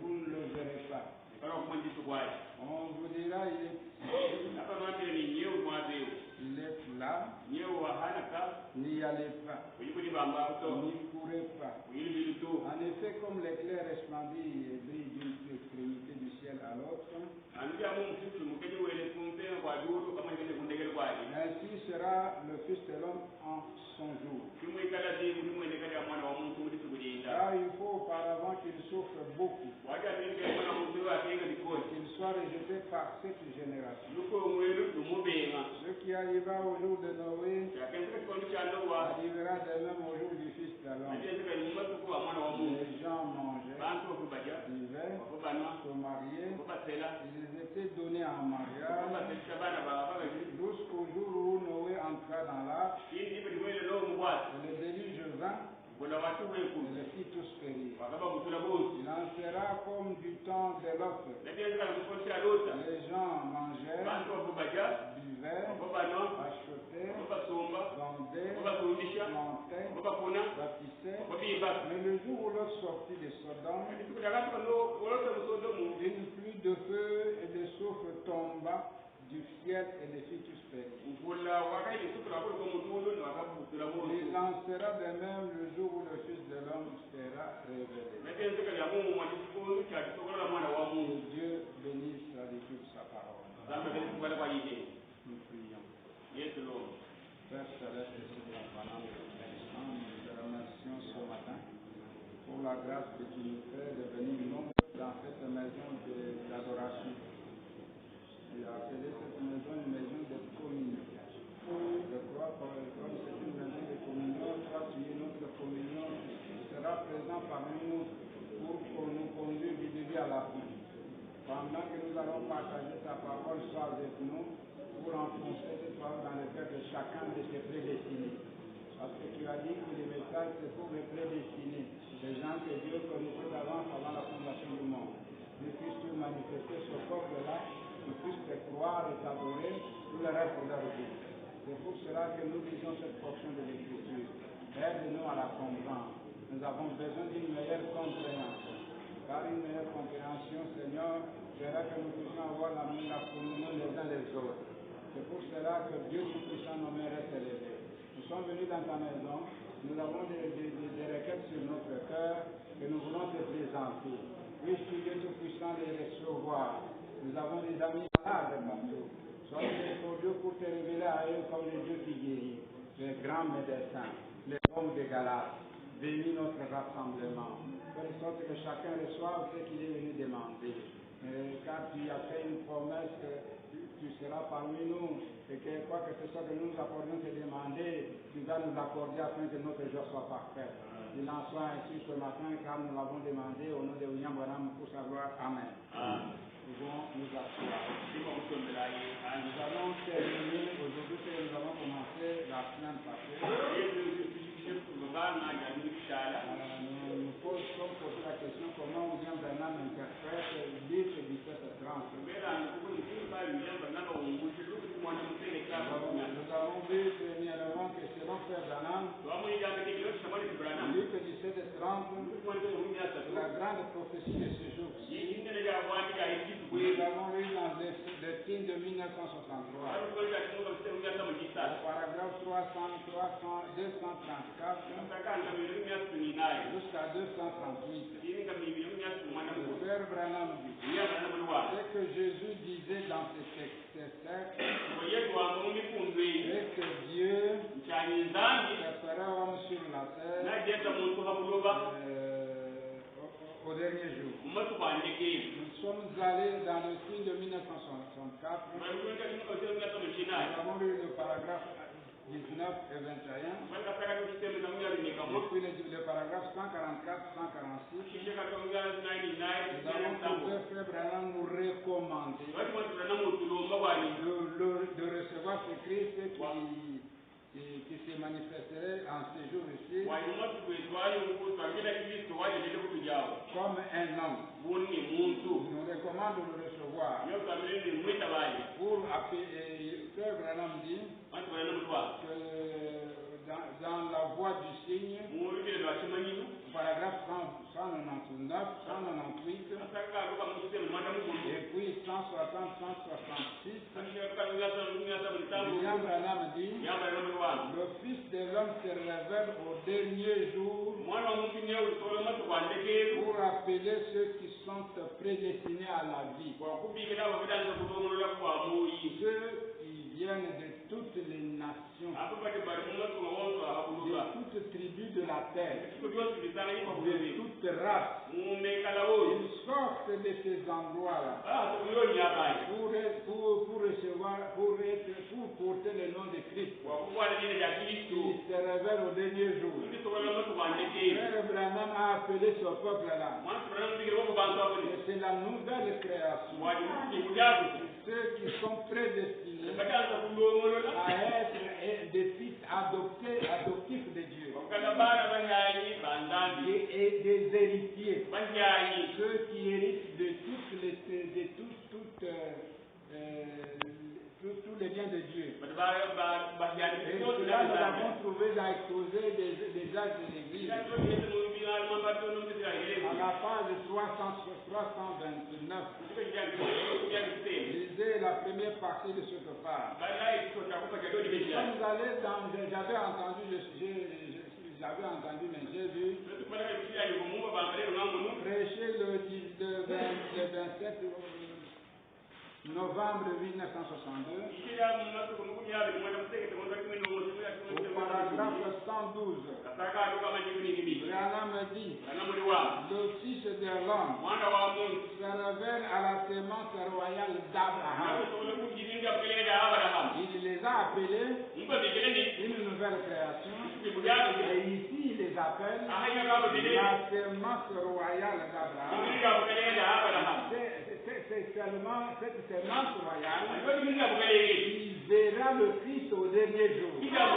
vous ne le verrez pas. On vous dira, il est là, n'y allez pas, n'y courez pas. En effet, comme l'éclair resplendit et brille d'une extrémité du ciel à l'autre, ainsi sera le Fils de l'homme en son jour. Car il faut auparavant qu'il souffre beaucoup, qu'il soit rejeté par cette génération. Ce qui arriva au jour de Noé arrivera de même au jour du Fils de l'homme. Les gens mangeaient, buvaient, se mariaient, ils étaient donnés en mariage jusqu'au jour où Noé entra dans l'arche, et le déluge vint, et les fit tous périr. Il en sera comme du temps de Lot. Les gens mangeaient, buvaient, achetaient, vendaient, plantaient, bâtissaient. Mais le jour où Lot sortit de Sodome, une pluie de feu et de soufre tomba du ciel et les fit tous périr. Il en sera de même le jour où le Fils de l'homme sera révélé. Que Dieu bénisse la lecture de sa parole. Nous prions. Père Céleste, Seigneur, pendant le instant, nous te remercions ce matin pour la grâce que tu nous fais de venir dans cette maison d'adoration. Tu as appelé cette maison une maison de communion. Je crois que comme c'est une maison de communion, toi tu es notre communion, tu seras présent parmi nous pour nous conduire du début à la fin. Pendant que nous allons partager ta parole, sois avec nous pour enfoncer cette parole dans le cœur de chacun de tes prédestinés. Parce que tu as dit que les messages c'est pour les prédestinés, les gens que Dieu connaissait avant la fondation du monde. Que puisses-tu manifester ce peuple-là, qu'ils puissent te croire et t'adorer tout le reste de leur vie. C'est pour cela que nous lisons cette portion de l'Écriture. Aide-nous à la comprendre. Nous avons besoin d'une meilleure compréhension. Par une meilleure compréhension, Seigneur, fera que nous puissions avoir la communion les uns les autres. C'est pour cela que Dieu Tout-Puissant nous mérite élevé. Nous sommes venus dans ta maison, nous avons des requêtes sur notre cœur que nous voulons te présenter. Puisses-tu, Dieu Tout-Puissant, les recevoir. Nous avons des amis malades partout. Sois pour Dieu pour te révéler à eux comme le Dieu qui guérit, les grands médecins, les hommes de Galate. Bénis notre rassemblement, de sorte que chacun reçoive ce qu'il est venu demander. Car tu as fait une promesse que tu seras parmi nous et que quoi que ce soit que nous accordions te demander, tu vas nous accorder afin que notre joie soit parfaite. Il en soit ainsi ce matin car nous l'avons demandé au nom de William Branham pour sa gloire. Amen. Nous pouvons nous asseoir. Nous allons terminer aujourd'hui que nous avons commencé la semaine passée. Nous posons la question comment William Branham interprète l'île du 1730. Nous avons vu premièrement que selon Frère Branham, l'île du 1730, la grande prophétie de ce jour-ci. Nous avons lu dans le signe de 1963, au paragraphe 234 jusqu'à 238. Le Frère Branham dit ce que Jésus disait dans ces textes, c'est que Dieu se fera homme sur la terre au dernier jour. Nous sommes allés dans le signe de 1964. Nous avons lu le paragraphe 19 et 21. Et puis le paragraphe 144, 146. Nous avons trouvé Frère Branham nous recommander de recevoir ce Christ qui se manifesterait en ce jour ici comme un homme. Nous recommandons de le recevoir pour appeler. Frère Branham dit que dans la voie du signe, paragraphe 199, 198, et puis 160, 166. William Branham dit, le Fils de l'homme se révèle au dernier jour pour appeler ceux qui sont prédestinés à la vie. Ceux qui viennent de toutes les nations, de toutes tribus de la terre, de toutes races. Ils sortent de ces endroits-là pour recevoir, pour porter le nom de Christ. Ils se révèlent au dernier jour. Frère Branham a appelé ce peuple-là. C'est la nouvelle création. Ceux qui sont prédestinés à être des fils adoptifs de Dieu. Et des héritiers. Ceux qui héritent de tous les biens de Dieu. Et cela, nous l'avons trouvé dans l'exposé des âges de l'Église. À la page 329. Lisez la première partie de cette page. J'avais entendu, mais j'ai vu prêcher le 27 novembre 1962 au paragraphe 112. Branham dit, le Fils de l'homme se révèle à la sémence royale d'Abraham. Il les a appelés une nouvelle création, et ici il les appelle la sémence royale d'Abraham. C'est seulement cette sémence royale qui verra le Christ au dernier jour. Frère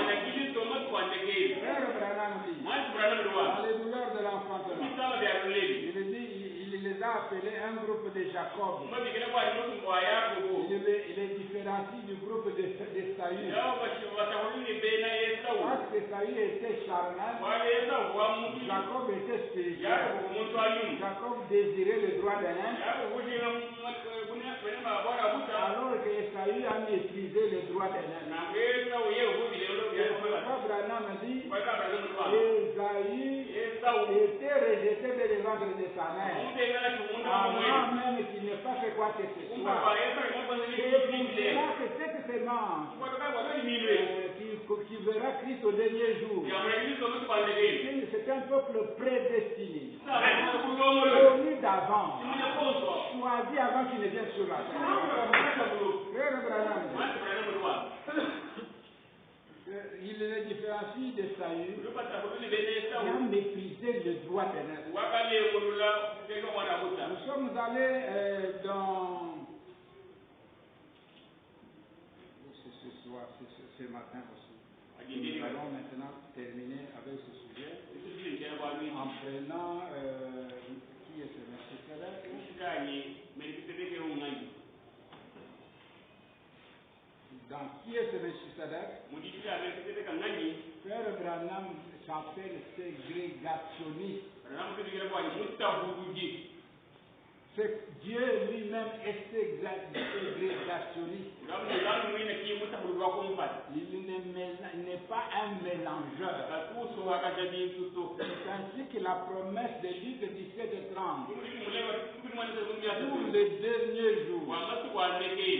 Branham dit, dans les douleurs de l'enfantement, il les a appelés un groupe de Jacob. Il les différencie du groupe de Saül. Parce que Saül était charnel, Jacob était spirituel. Jacob désirait le droit de l'un, alors que Saül a maîtrisé le droit de l'un. Branham dit, Esaü était rejeté de le ventre de sa mère, avant même qu'il n'ait pas fait quoi que ce soit. C'est pour que cette sémence qui verra Christ au dernier jour, c'est un peuple prédestiné, connu d'avance, choisi avant qu'il ne vienne sur la terre. Frère Branham, il les différencie de Saül, qui a méprisé le droit de l'être. Nous sommes allés dans ce matin aussi. Nous allons maintenant terminer avec ce sujet en prenant qui est ce monsieur Sédek. Dans qui est ce monsieur Sédek? Frère Branham s'appelle ségrégationniste. Dieu lui-même est ségrégationniste. Il n'est pas un mélangeur. C'est ainsi que la promesse de Luc 17:30 pour les derniers jours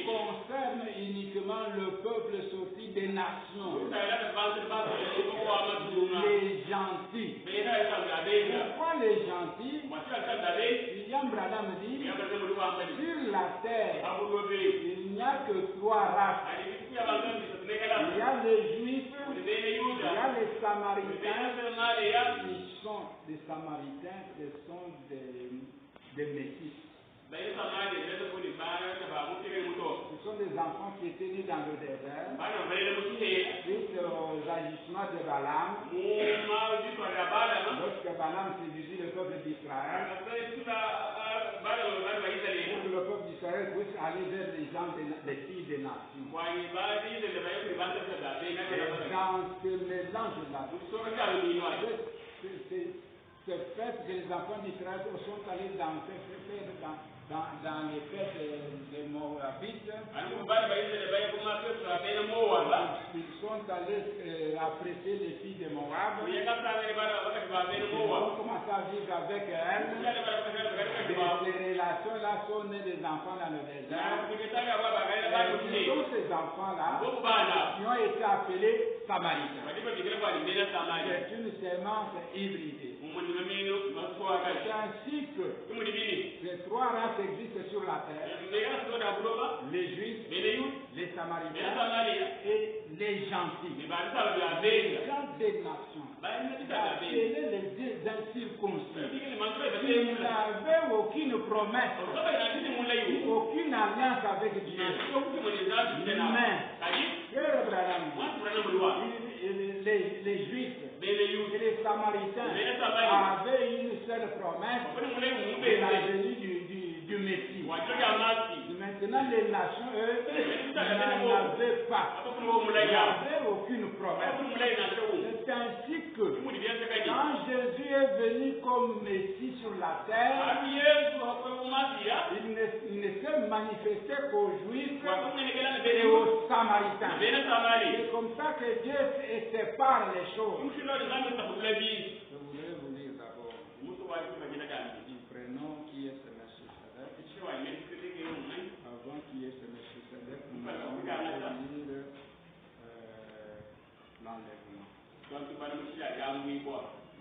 concerne uniquement le peuple sorti des nations, les gentils. Pourquoi les gentils? William Branham dit, sur la terre, il n'y a que 3 races. Il y a les Juifs, il y a les Samaritains. Ils sont des Samaritains, ce sont des métis. Ce sont des enfants qui étaient nés dans le désert, suite aux agissements de Balaam, lorsque Balaam séduisit le peuple d'Israël, pour que le peuple d'Israël puisse aller vers les gens des filles des nations. Dans l'ange là. C'est fait que les enfants d'Israël sont allés danser dans les fêtes des Moabites. Ils sont allés apprécier les filles de Moab. Ils ont commencé à vivre avec elles. Ces relations-là sont nées des enfants dans le désert. Et tous ces enfants-là qui ont été appelés Samaritains. C'est une sémence hybridée. C'est ainsi que ces trois races existent sur la terre: les Juifs, les Samaritains et les gentils. Les gens des nations, appelés les incirconcis, qui n'avaient aucune promesse, aucune alliance avec Dieu. Mais les Juifs et les Samaritains avaient une seule promesse, la venue du Messie. Maintenant, les nations, eux, n'en avaient pas. Ils n'avaient aucune promesse. C'est ainsi que, quand Jésus est venu comme Messie sur la terre, il ne s'est manifesté qu'aux Juifs et aux Samaritains. C'est comme ça que Dieu sépare les choses. Je voulais vous lire d'abord. Prenons qui est ce monsieur Sadek. Avant qui est ce monsieur Sadek, nous allons lire l'enlèvement.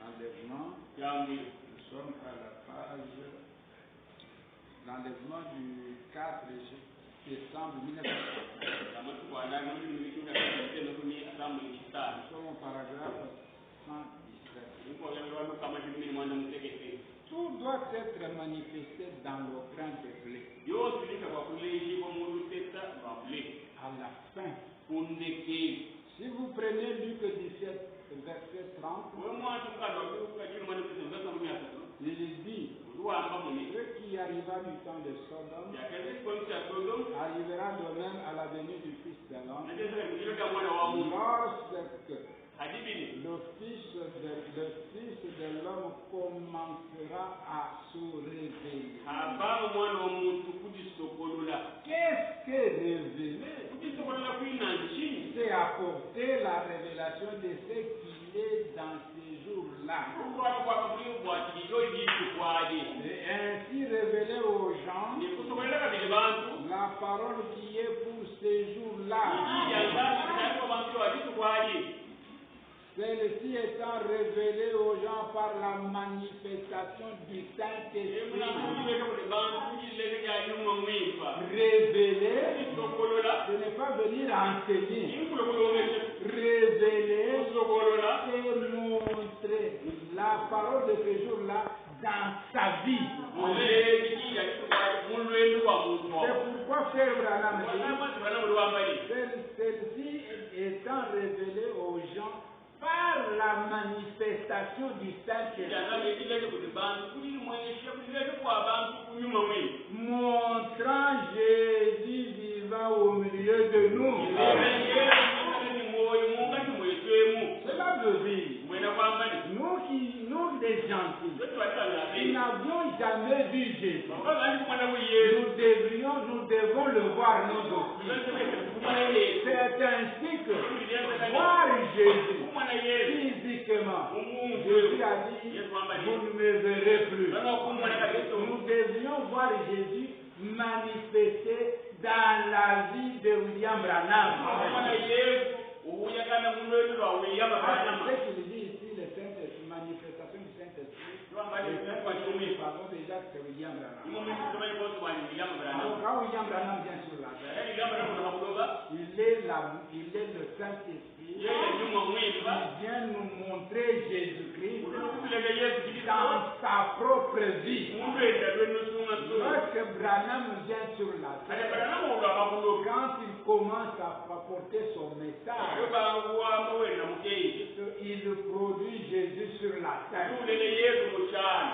L'enlèvement, nous sommes à la page, l'enlèvement du 4 décembre 1940. Nous sommes au paragraphe 117. Tout doit être manifesté dans le grain de blé. À la fin. Si vous prenez Luc 17, verset 30, il dit: ce qui arriva du temps de Sodome arrivera de même à la venue du Fils de l'homme, lorsque le Fils de l'homme commencera à se révéler. Qu'est-ce que révéler? C'est apporter la révélation de ce qui est dans ces jours-là. Et ainsi révéler aux gens la parole qui est pour ces jours-là. Celle-ci étant révélée aux gens par la manifestation du Saint-Esprit. Révéler, ce n'est pas venir enseigner. Révéler, c'est montrer la parole de ce jour-là dans sa vie. C'est pourquoi Frère Branham dit, celle-ci étant révélée aux gens par la manifestation du Saint-Esprit, montrant Jésus vivant au milieu de nous. Cela veut dire, nous les gentils, nous n'avions jamais vu Jésus. Nous devons le voir nous aussi. C'est ainsi que voir Jésus physiquement, Jésus a dit, vous ne me verrez plus. Nous devions voir Jésus manifesté dans la vie de William Branham. Ce qu'il dit ici, les Saint-Esprit, manifestation du Saint-Esprit, pardon déjà que c'est William Branham. Alors quand William Branham vient sur la terre, il est le Saint-Esprit. Il vient nous montrer Jésus-Christ dans sa propre vie. Lorsque Branham vient sur la terre, quand il commence à apporter son message, il produit Jésus sur la terre.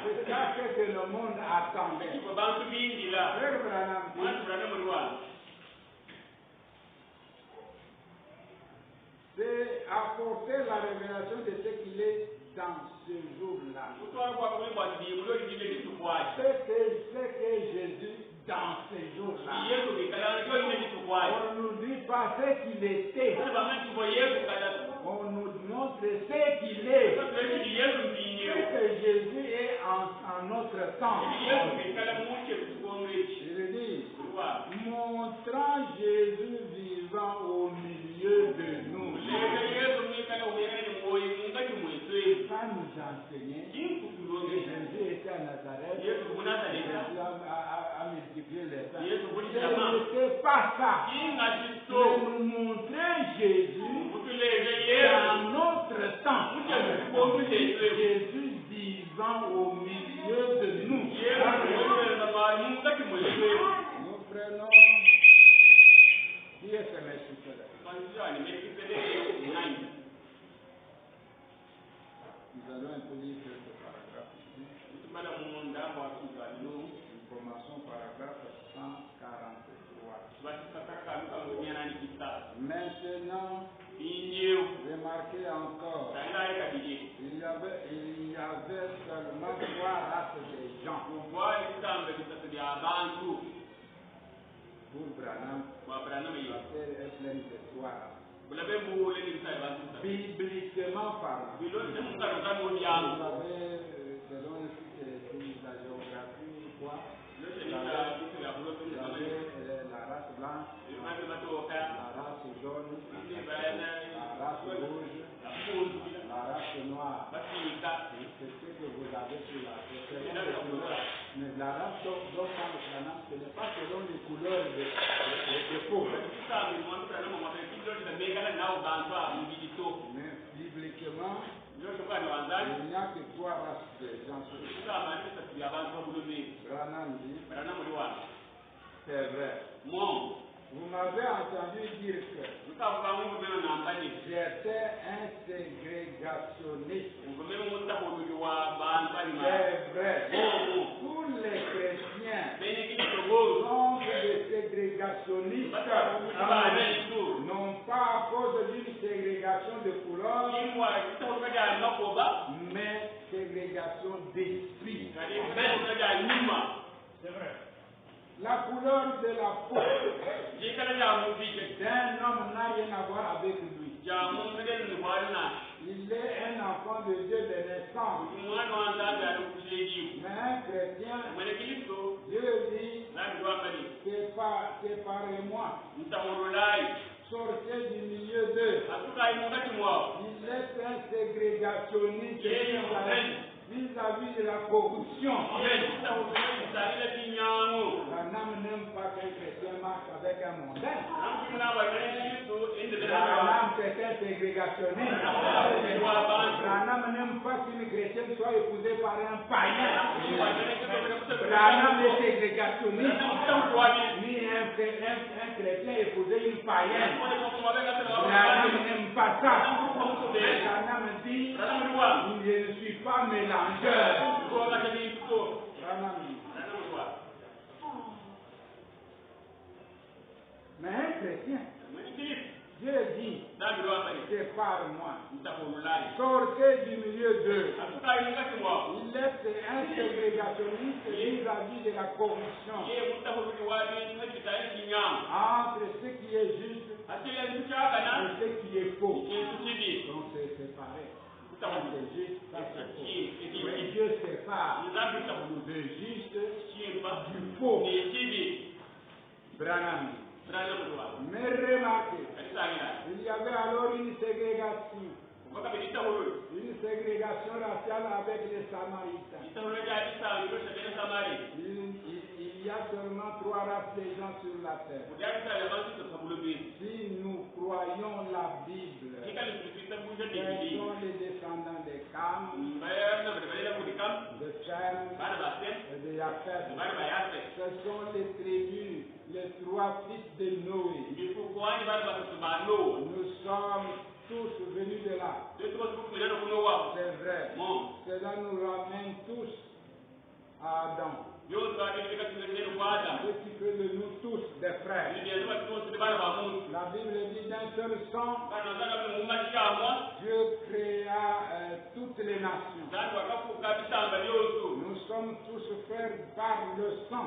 C'est ça que le monde attendait. Frère Branham dit, c'est apporter la révélation de ce qu'il est dans ce jour-là. Ce que Jésus dans ce jour-là. On ne nous dit pas ce qu'il était. On nous montre ce qu'il est. Ce que Jésus est en notre temps. Je veux dire, montrant Jésus vivant au milieu de nous. Ça nous enseignait que Jésus était à Nazareth. Jésus a multiplié les pains. Ce n'était pas ça. Mais nous montrer Jésus dans notre temps. Jésus vivant au milieu de nous. Nous prenons. Qui est ce monsieur? Nous allons un peu lire quelques paragraphes ici. Nous commençons paragraphe 143. Maintenant, remarquez encore, il y avait seulement 3 races de gens. Pour Branham, la terre est pleine de 3 races. Bibliquement parlant, vous savez, selon la géographie, quoi, la race blanche, la race jaune, la race rouge, la race noire. C'est ce que vous avez sur la terre. Mais la race dont parle Branham, ce n'est pas selon les couleurs de peau. Mais bibliquement, il n'y a que 3 races de gens. Branham dit, c'est vrai. Vous m'avez entendu dire que j'étais un ségrégationniste. C'est vrai. Tous les chrétiens sont des ségrégationnistes. Non pas à cause d'une ségrégation de couleur, mais ségrégation d'esprit. C'est vrai. La couleur de la peau d'un homme n'a rien à voir avec lui. Il est un enfant de Dieu de naissance. Mais un chrétien, Dieu dit, séparez-moi. Sortez du milieu d'eux. Il est un ségrégationniste vis-à-vis de la corruption. Branham n'aime pas qu'un chrétien marche avec un mondain. Branham c'est un ségrégationniste. Branham n'aime pas qu'une chrétienne soit épousée par un païen. Branham est ségrégationniste. Ni un chrétien épouser une païenne. Branham n'aime pas ça. Branham dit, je ne suis pas mélangeur. Branham. Mais un chrétien, Dieu dit, sépare-moi. Sortez du milieu d'eux. Il est un ségrégationniste vis-à-vis de la corruption. Entre ce qui est juste et ce qui est faux. Donc c'est séparé. Ça c'est juste, ça c'est faux. Mais Dieu sépare le juste du faux. Branham. Mais remarquez, il y avait alors une ségrégation. Une ségrégation raciale avec les Samaritains. Il y a seulement 3 races de gens sur la terre. Si nous croyons la Bible, ce sont les descendants de Cam, de Sem et de Japheth. Ce sont les tribus, les 3 fils de Noé. Nous sommes tous venus de là. C'est vrai. Cela nous ramène tous à Adam. Et tu fais de nous tous des frères. La Bible dit d'un seul sang, Dieu créa toutes les nations. Nous sommes tous frères par le sang.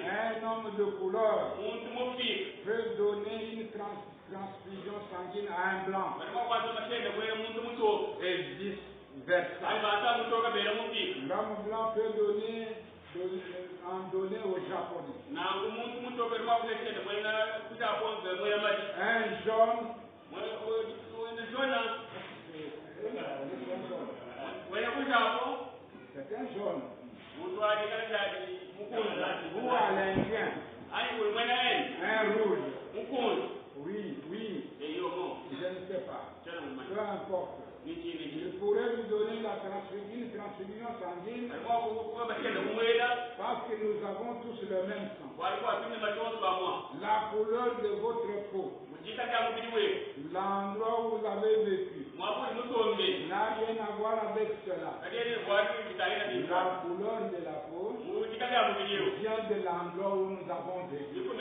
Un homme de couleur peut donner une transfusion sanguine à un blanc. Et vice-versa. L'homme blanc peut en donner aux Japonais. Un jaune. C'est un jaune. Ou à l'Indien. Un rouge. Oui. Je ne sais pas. Peu importe. Il pourrait nous donner une transfusion sanguine parce que nous avons tous le même sang. La couleur de votre peau, l'endroit où vous avez vécu, n'a rien à voir avec cela. La couleur de la peau vient de l'endroit où nous avons vécu. Comme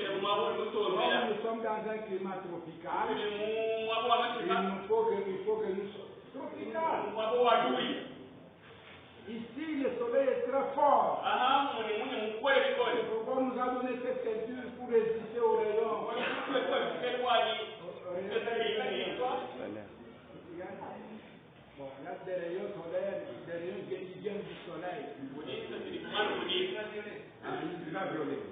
nous sommes dans un climat tropical, il faut que nous soyons tropical. Ici, le soleil est très fort. C'est pourquoi on nous a donné cette ceinture pour résister aux rayons. Bon, là, des rayons solaires, des rayons qui viennent du soleil. Ultraviolet.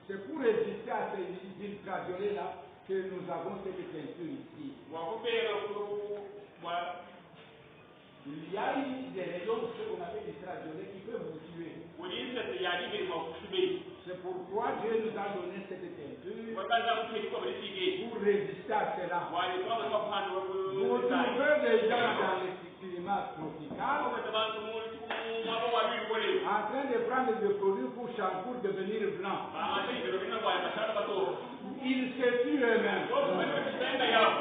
C'est pour résister à ces ultraviolets-là que nous avons cette ceinture ici. Il y a des rayons, ce qu'on appelle ultraviolets, qui peuvent vous tuer. C'est pourquoi Dieu nous a donné cette ceinture pour résister à cela. Vous trouvez déjà dans le climat tropical en train de prendre des produits pour devenir blanc. Ils se tuent eux-mêmes.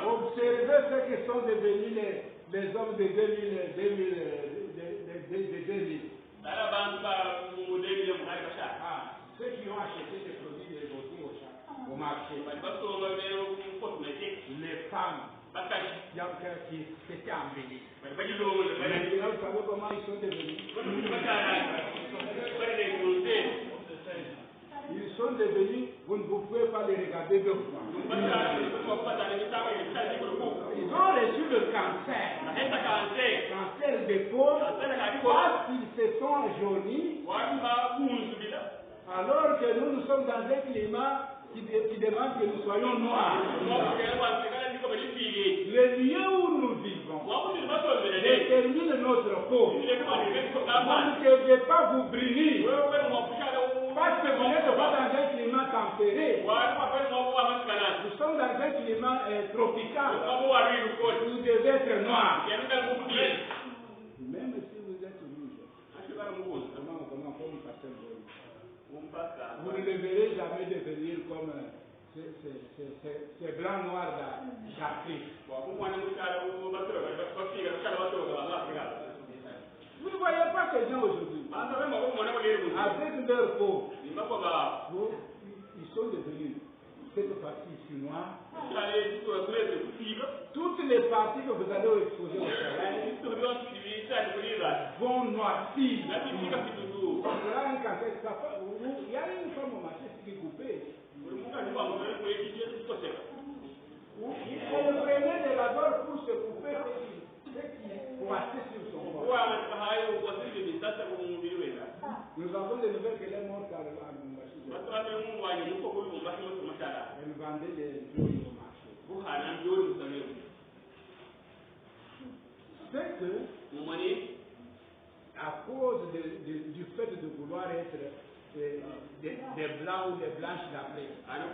Observez ce que sont devenus les hommes de 2000. Ceux qui ont acheté des produits de beauté au marché. Les femmes qui s'étaient embellies. Maintenant, vous savez comment ils sont devenus? Ils sont devenus, vous ne pouvez pas les regarder deux fois. Ils ont reçu le cancer des peaux, parce qu'ils se sont ajaunis, alors que nous sommes dans un climat qui demande que nous soyons noirs. Le lieu où nous vivons détermine notre peau. Vous ne devez pas vous brûler. Parce que vous n'êtes pas dans un climat tempéré. Nous sommes dans un climat tropical. Vous devez être noir. Même si vous êtes rouge. Comment passer vous ne le verrez jamais devenir comme ces blancs noirs d'Afrique. Vous ne voyez pas ces gens aujourd'hui. Avec leur peau, ils sont devenus cette partie ici noire. Toutes les parties que vous allez exposer au soleil vont noircir. Il y a une femme au marché qui est coupée. Elle prenait des labeurs pour se couper ce qui croissait sur son corps. Nous avons des nouvelles qu'elle est morte à Lubumbashi. Elle vendait des jours au marché. C'est que, à cause du fait de vouloir être des blancs ou des blanches d'Afrique, alors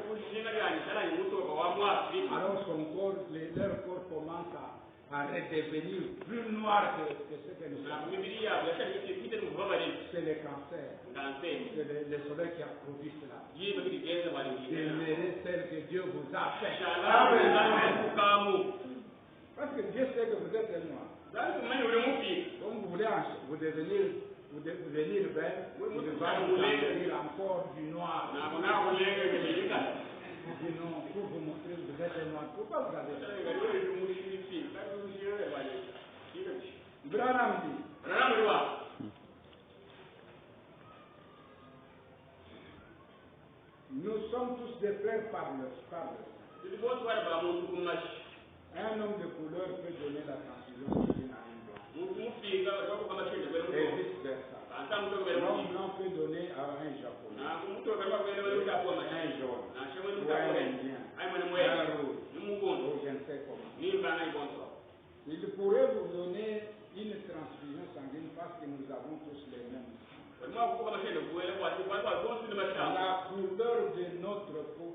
son corps, leur corps commence à redevenir plus noir que ce que nous sommes. C'est le cancer. C'est le soleil qui a produit cela. Demeurez celle que Dieu vous a fait. Parce que Dieu sait que vous êtes noir. Donc vous voulez en vous devenir vert, vous devez devenir encore du noir. Sinon, pour vous montrer que vous êtes noir, pourquoi vous avez ça? Branham dit, nous sommes tous des frères par le sang. Un homme de couleur peut donner la transfusion sanguine à un blanc. Et vice versa. L'homme blanc peut donner à un japonais, un jaune, ou un indien, un rouge, ou je ne sais comment. Il pourrait vous donner une transfusion sanguine parce que nous avons tous les mêmes. La couleur de notre peau,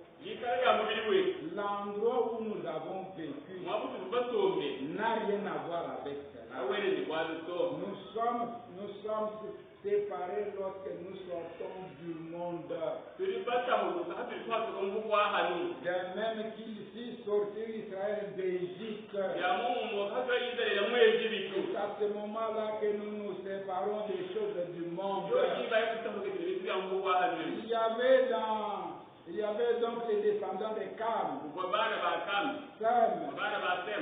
l'endroit où nous avons vécu, n'a rien à voir avec cela. Nous sommes séparés lorsque nous sortons du monde. De même qu'il fit sortir Israël d'Égypte. C'est à ce moment-là que nous nous séparons des choses du monde. Il y avait donc les descendants de Cam, Sem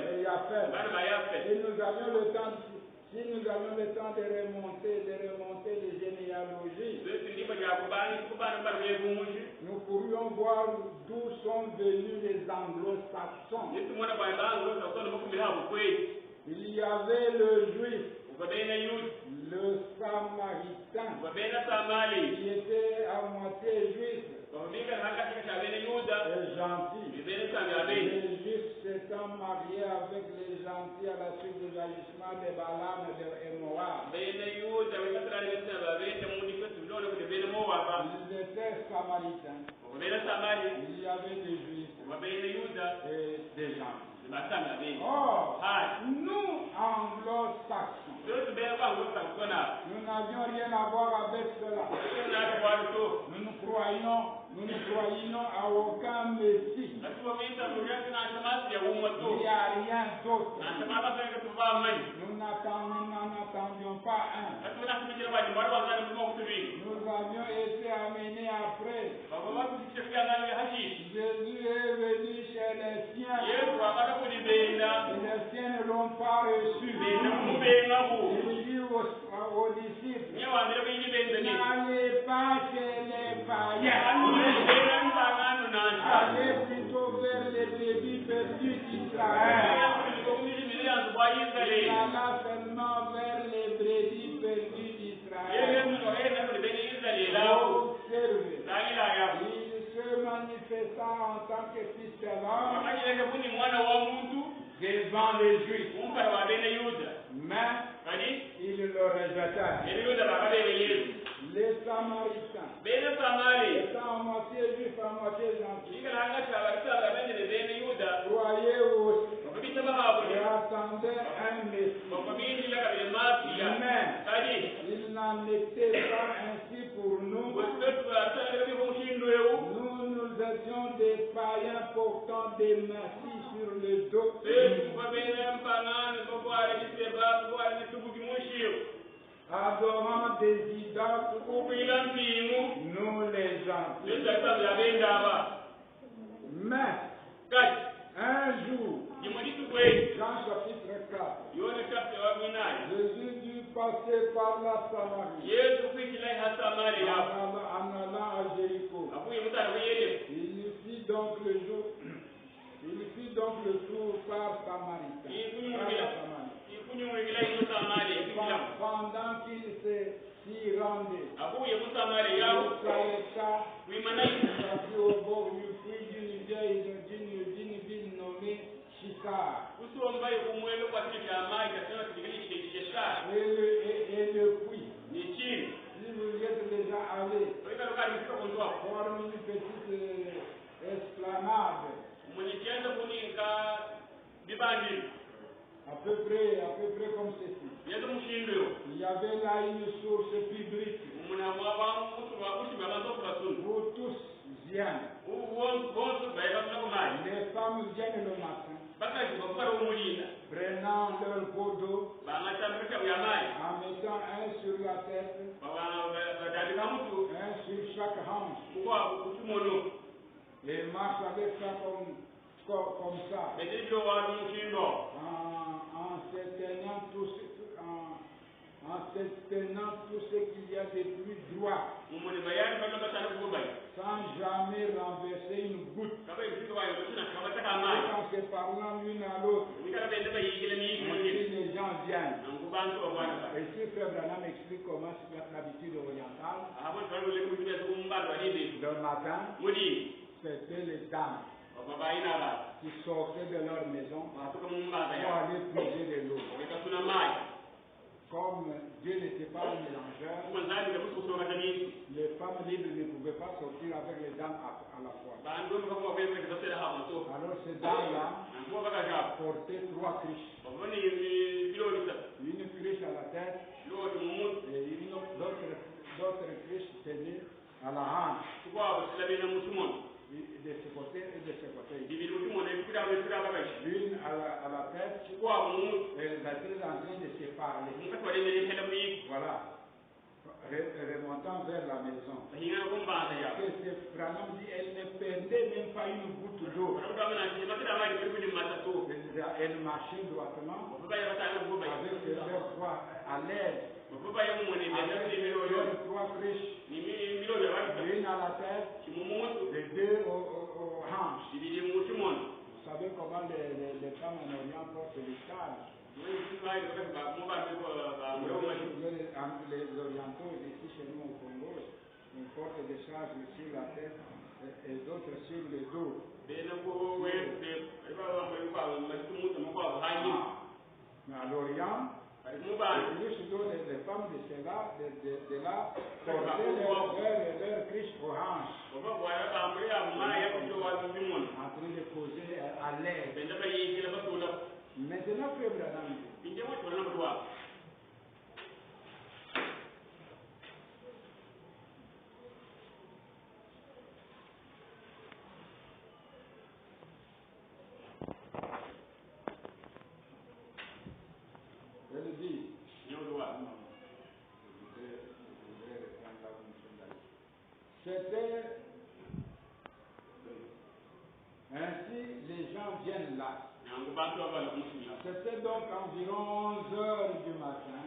et Yafet. Et nous avions le temps, si nous avions le temps de remonter les généalogies, nous pourrions voir d'où sont venus les anglo-saxons. Il y avait le juif, le samaritain, qui était à moitié juif, et gentil. Les juifs s'étant mariés avec les gentils à la suite du agissement de Balaam et Moab. Ils étaient samaritains. Il y avait des juifs et des gentils. Or, nous, anglo-saxons, nous n'avions rien à voir avec cela. Nous ne croyions à aucun Messie. Il n'y a rien d'autre. Nous n'en attendions pas un. Nous avions été amenés après. Jésus est venu chez les siens. Et les siens ne l'ont pas reçu. Il dit aux disciples, n'allez pas chez les païens. Allez plutôt vers les brebis perdues d'Israël. Il alla seulement vers les brebis perdues d'Israël. Observez. Il se manifesta en tant que fils de l'homme devant les Juifs. Mais il le rejeta. Les Samaritains, étant à moitié juifs, à moitié gentils, croyaient aussi et attendaient un Messie. Mais il n'en était pas ainsi pour nous. Nous étions des païens portant des massifs sur le dos. Adorant des idoles, nous les gens. Mais un jour, Jean chapitre 4, Jésus dut passer par la Samarie en allant à Jéricho. Il fit donc le tour par Samaritains. Pendant qu'il s'y rendait, il s'arrêta au bord du puits d'une ville nommée Sychar. Et le puits, si vous y êtes déjà allé, forme une petite esplanade. À peu près comme ceci. Il y avait là une source publique où tous viennent. Les femmes viennent le matin, prenant leur pot d'eau, en mettant un sur la tête, un sur chaque hanche. Et marche avec ça comme ça. En se tenant tout ce qu'il y a de plus droit. Sans jamais renverser une goutte. Tout en se parlant l'une à l'autre. Ainsi les gens viennent. Et si Frère Branham explique comment c'est l'habitude orientale, le matin, c'était les dames qui sortaient de leur maison pour aller puiser de l'eau. Comme Dieu n'était pas un mélangeur, les femmes libres ne pouvaient pas sortir avec les dames à la fois. Alors ces dames-là portaient 3 criches. Une criche à la tête et d'autres criches tenaient à la hanche. De ce côté et de ce côté. L'une à la tête, et les deux en train de se parler. Voilà. Remontant vers la maison. Branham dit, elle ne perdait même pas une goutte d'eau. Elle marchait droitement avec leurs bras à l'aise. Avec leurs 3 criches. L'une à la tête, les deux aux hanches. Vous savez comment les femmes en Orient portent les châles. Les orientaux ici chez nous au Congo, on porte des châles sur la tête et d'autres sur le dos. Mais à l'Orient, les femmes de là portaient leur criche aux hanches. En train de poser à l'aise. Maintenant, Frère Branham, je le dis. C'était ainsi, les gens viennent là. C'était donc environ 11 heures du matin.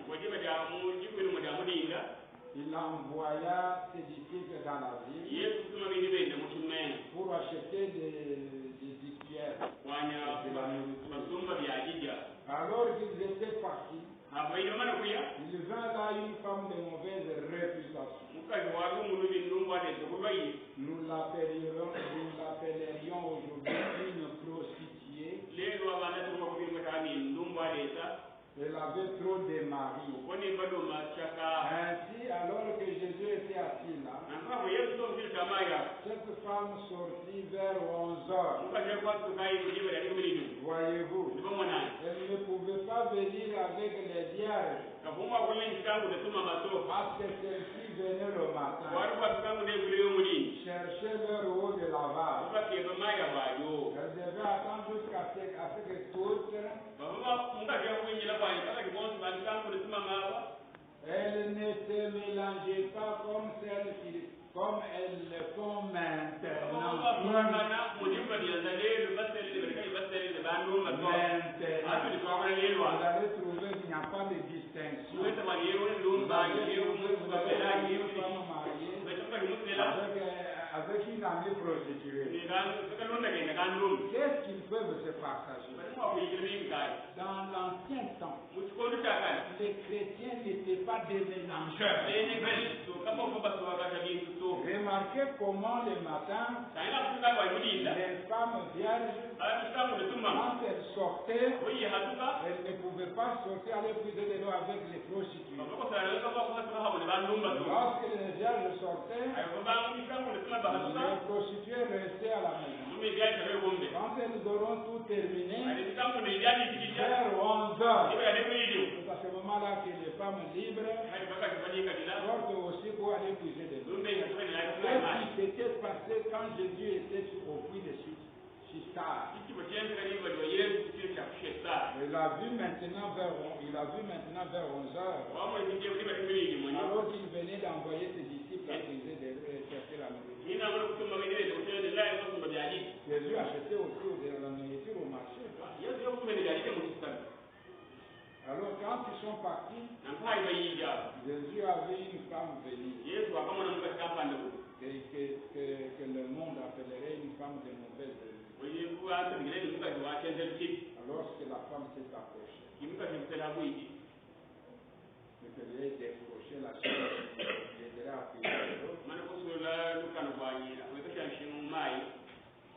Il envoya ses disciples dans la ville pour acheter des pierres, de la nourriture. Alors qu'ils étaient partis, il vint là une femme de mauvaise réputation. Nous l'appellerions aujourd'hui une prostituée. Elle avait trop de maris. Ainsi, alors que Jésus était assis là, cette femme sortit vers 11 heures. Voyez-vous, elle ne pouvait pas venir avec les vierges. Parce que celles-ci venaient le matin chercher leur eau de lavage. Elle devait attendre jusqu'à ce que toutes elle ne se mélangeait pas comme elles le font maintenant. Vous allez trouver qu'il n'y a pas de distinction. Vous allez une femme mariée avec une amie prostituée. Qu'est-ce qu'ils peuvent se partager? Dans l'ancien temps, les chrétiens n'étaient pas des mélangeurs. Remarquez comment le matin, les femmes vierges, quand elles sortaient, elles ne pouvaient pas sortir aller puiser de l'eau avec les prostituées. Lorsque les vierges sortaient, les prostituées restaient à la maison. Quand elles auront tout terminé, vers 11 heures, c'est à ce moment-là que les femmes libres sortent aussi pour aller puiser de l'eau. Qu'est-ce qui s'était passé quand Jésus était au puits de Chisar. Il a vu maintenant vers 11 heures. Alors qu'il venait d'envoyer ses disciples à chercher la nourriture. Jésus achetait aussi la nourriture au marché. Alors quand ils sont partis, Jésus a vu une femme venir. Que le monde appellerait une femme de mauvaise allure. Alors que la femme s'est approchée, je lui ai décroché la chaise, je l'ai appuyé sur l'autre.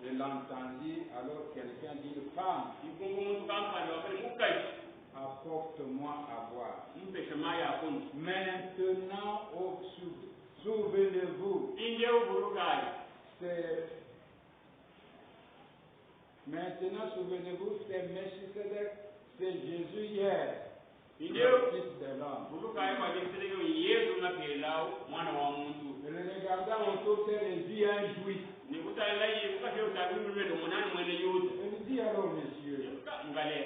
Je l'entendis, alors quelqu'un dit, femme, apporte-moi à boire. Maintenant, souvenez-vous, c'est Melchisedec, c'est Jésus hier, le Fils de l'homme. Je le regardais autour de les yeux un juif. Je lui dis alors, monsieur,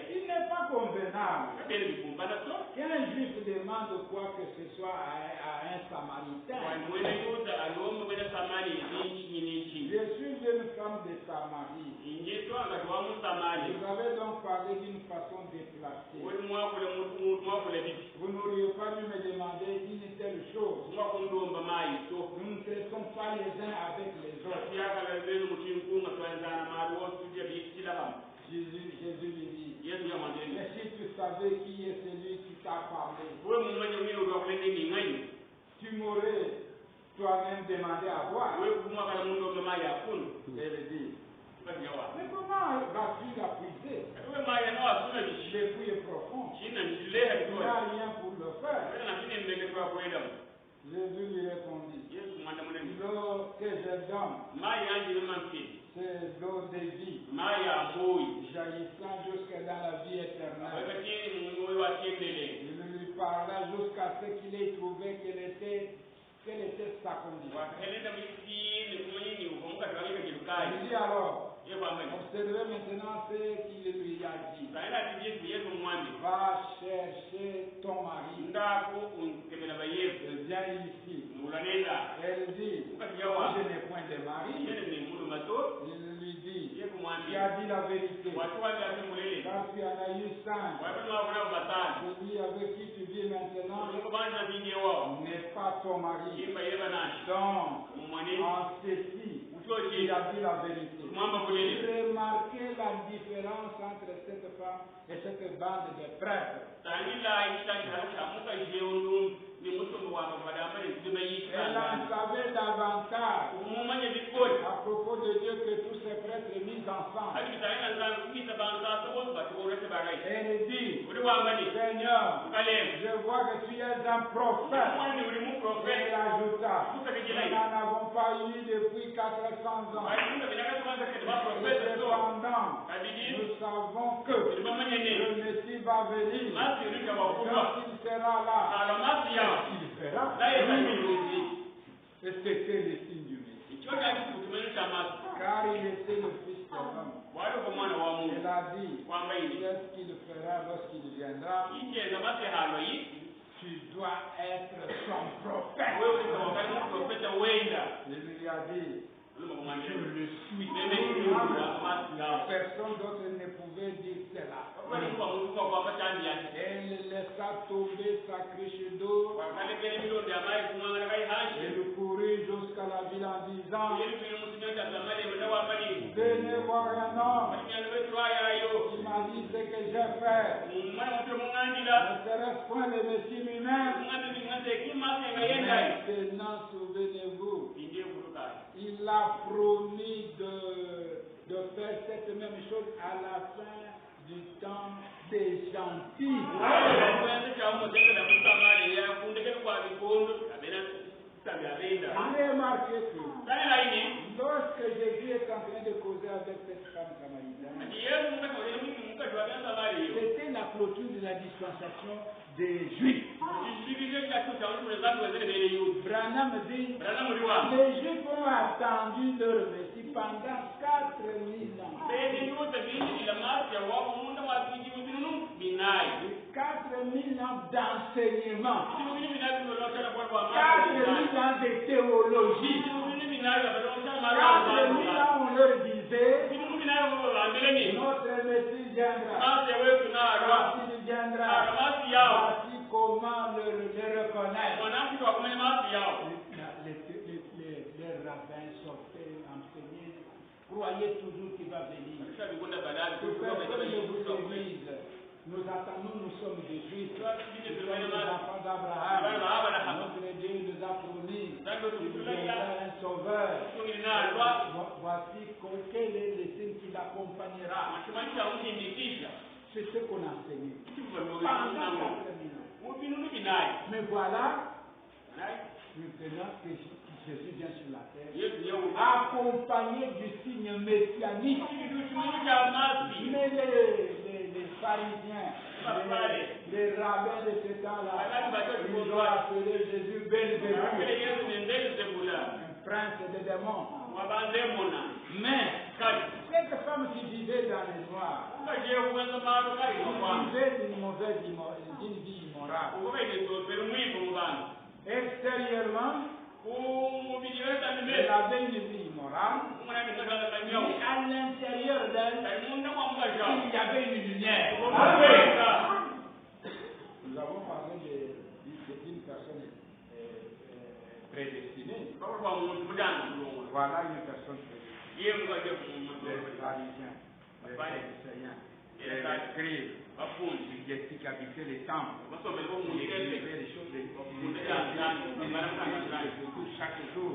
il n'est pas convenable qu'un juif demande quoi que ce soit à un samaritain. Je suis une femme de Samarie. Vous avez donc parlé d'une façon déplacée. Vous n'auriez pas dû me demander une telle chose. Nous ne traitons pas les uns avec les autres. Jésus lui dit, mais si tu savais qui est celui qui t'a parlé, tu m'aurais toi-même demandé à boire. Elle dit, mais comment vas-tu la puiser? Le puits est profond. Tu n'as rien pour le faire. Jésus lui répondit, l'eau que je donne, c'est l'eau de vie, jaillissant jusqu'à dans la vie éternelle. Il lui parla jusqu'à ce qu'il ait trouvé quelle était sa condition. Il dit alors, observez maintenant ce qu'il lui a dit. Va chercher ton mari. Viens ici. Elle dit, je n'ai point de mari. Il lui dit, tu as dit la vérité. Car tu en as eu 5. Celui avec qui tu vis maintenant n'est pas ton mari. Donc, en ceci, il a dit la vérité. Remarquez la différence entre cette femme et cette bande de prêtres. Elle en savait davantage à propos de Dieu que tous ces prêtres mis ensemble. Elle dit, Seigneur, je vois que tu es un prophète. Elle ajouta, nous n'en avons pas eu depuis 400 ans. Cependant, nous savons que le Messie va venir. Quand il sera là, il fera. Et c'était le signe du Messie. Car il était le Fils de l'homme. Il a dit, qu'est-ce qu'il fera lorsqu'il viendra? Tu dois être son prophète. Il lui a dit, je le suis. Personne d'autre ne pouvait dire cela. Elle laissa tomber sa cruche d'eau. Elle courut jusqu'à la ville en disant, venez voir un homme. Il m'a dit ce que j'ai fait. Ne serait-ce point le Messie lui-même? Maintenant, souvenez-vous, il a promis de faire cette même chose à la fin du temps des gentils. Remarquez que lorsque Jésus est en train de causer avec cette femme samaritaine, c'était la clôture de la dispensation des Juifs. Branham dit, les Juifs ont attendu leur Messie pendant 4000 ans. 4000 ans d'enseignement. 4000 ans de théologie. 4000 ans on leur disait notre Messie viendra. Voici il viendra. Voici comment le reconnaître. Les rabbins sortaient, enseignaient, croyaient toujours qu'il va venir. Personne ne vous dise. Nous attendons, nous sommes des Juifs. Nous sommes les enfants d'Abraham. Notre Dieu nous a promis. Il viendra un sauveur. Voici quel est le signe qui l'accompagnera. C'est ce qu'on a enseigné. Pendant 4000 ans. Mais voilà, maintenant que Jésus vient sur la terre, accompagné du signe messianique. Mais les pharisiens, les rabbins de ce temps-là, ils ont appelé Jésus Belzéboul, un prince des démons. Mais cette femme qui vivait dans les noirs, qui vivait d'une vie immorale, extérieurement, elle avait une vie immorale, mais à l'intérieur d'elle, il y avait une lumière. Nous avons parlé d'une personne prédestinée. Voilà une personne prédestinée. Les pharisiens, les pharisiens, les scribes, qui habitaient les temples, qui vivaient les choses chaque jour.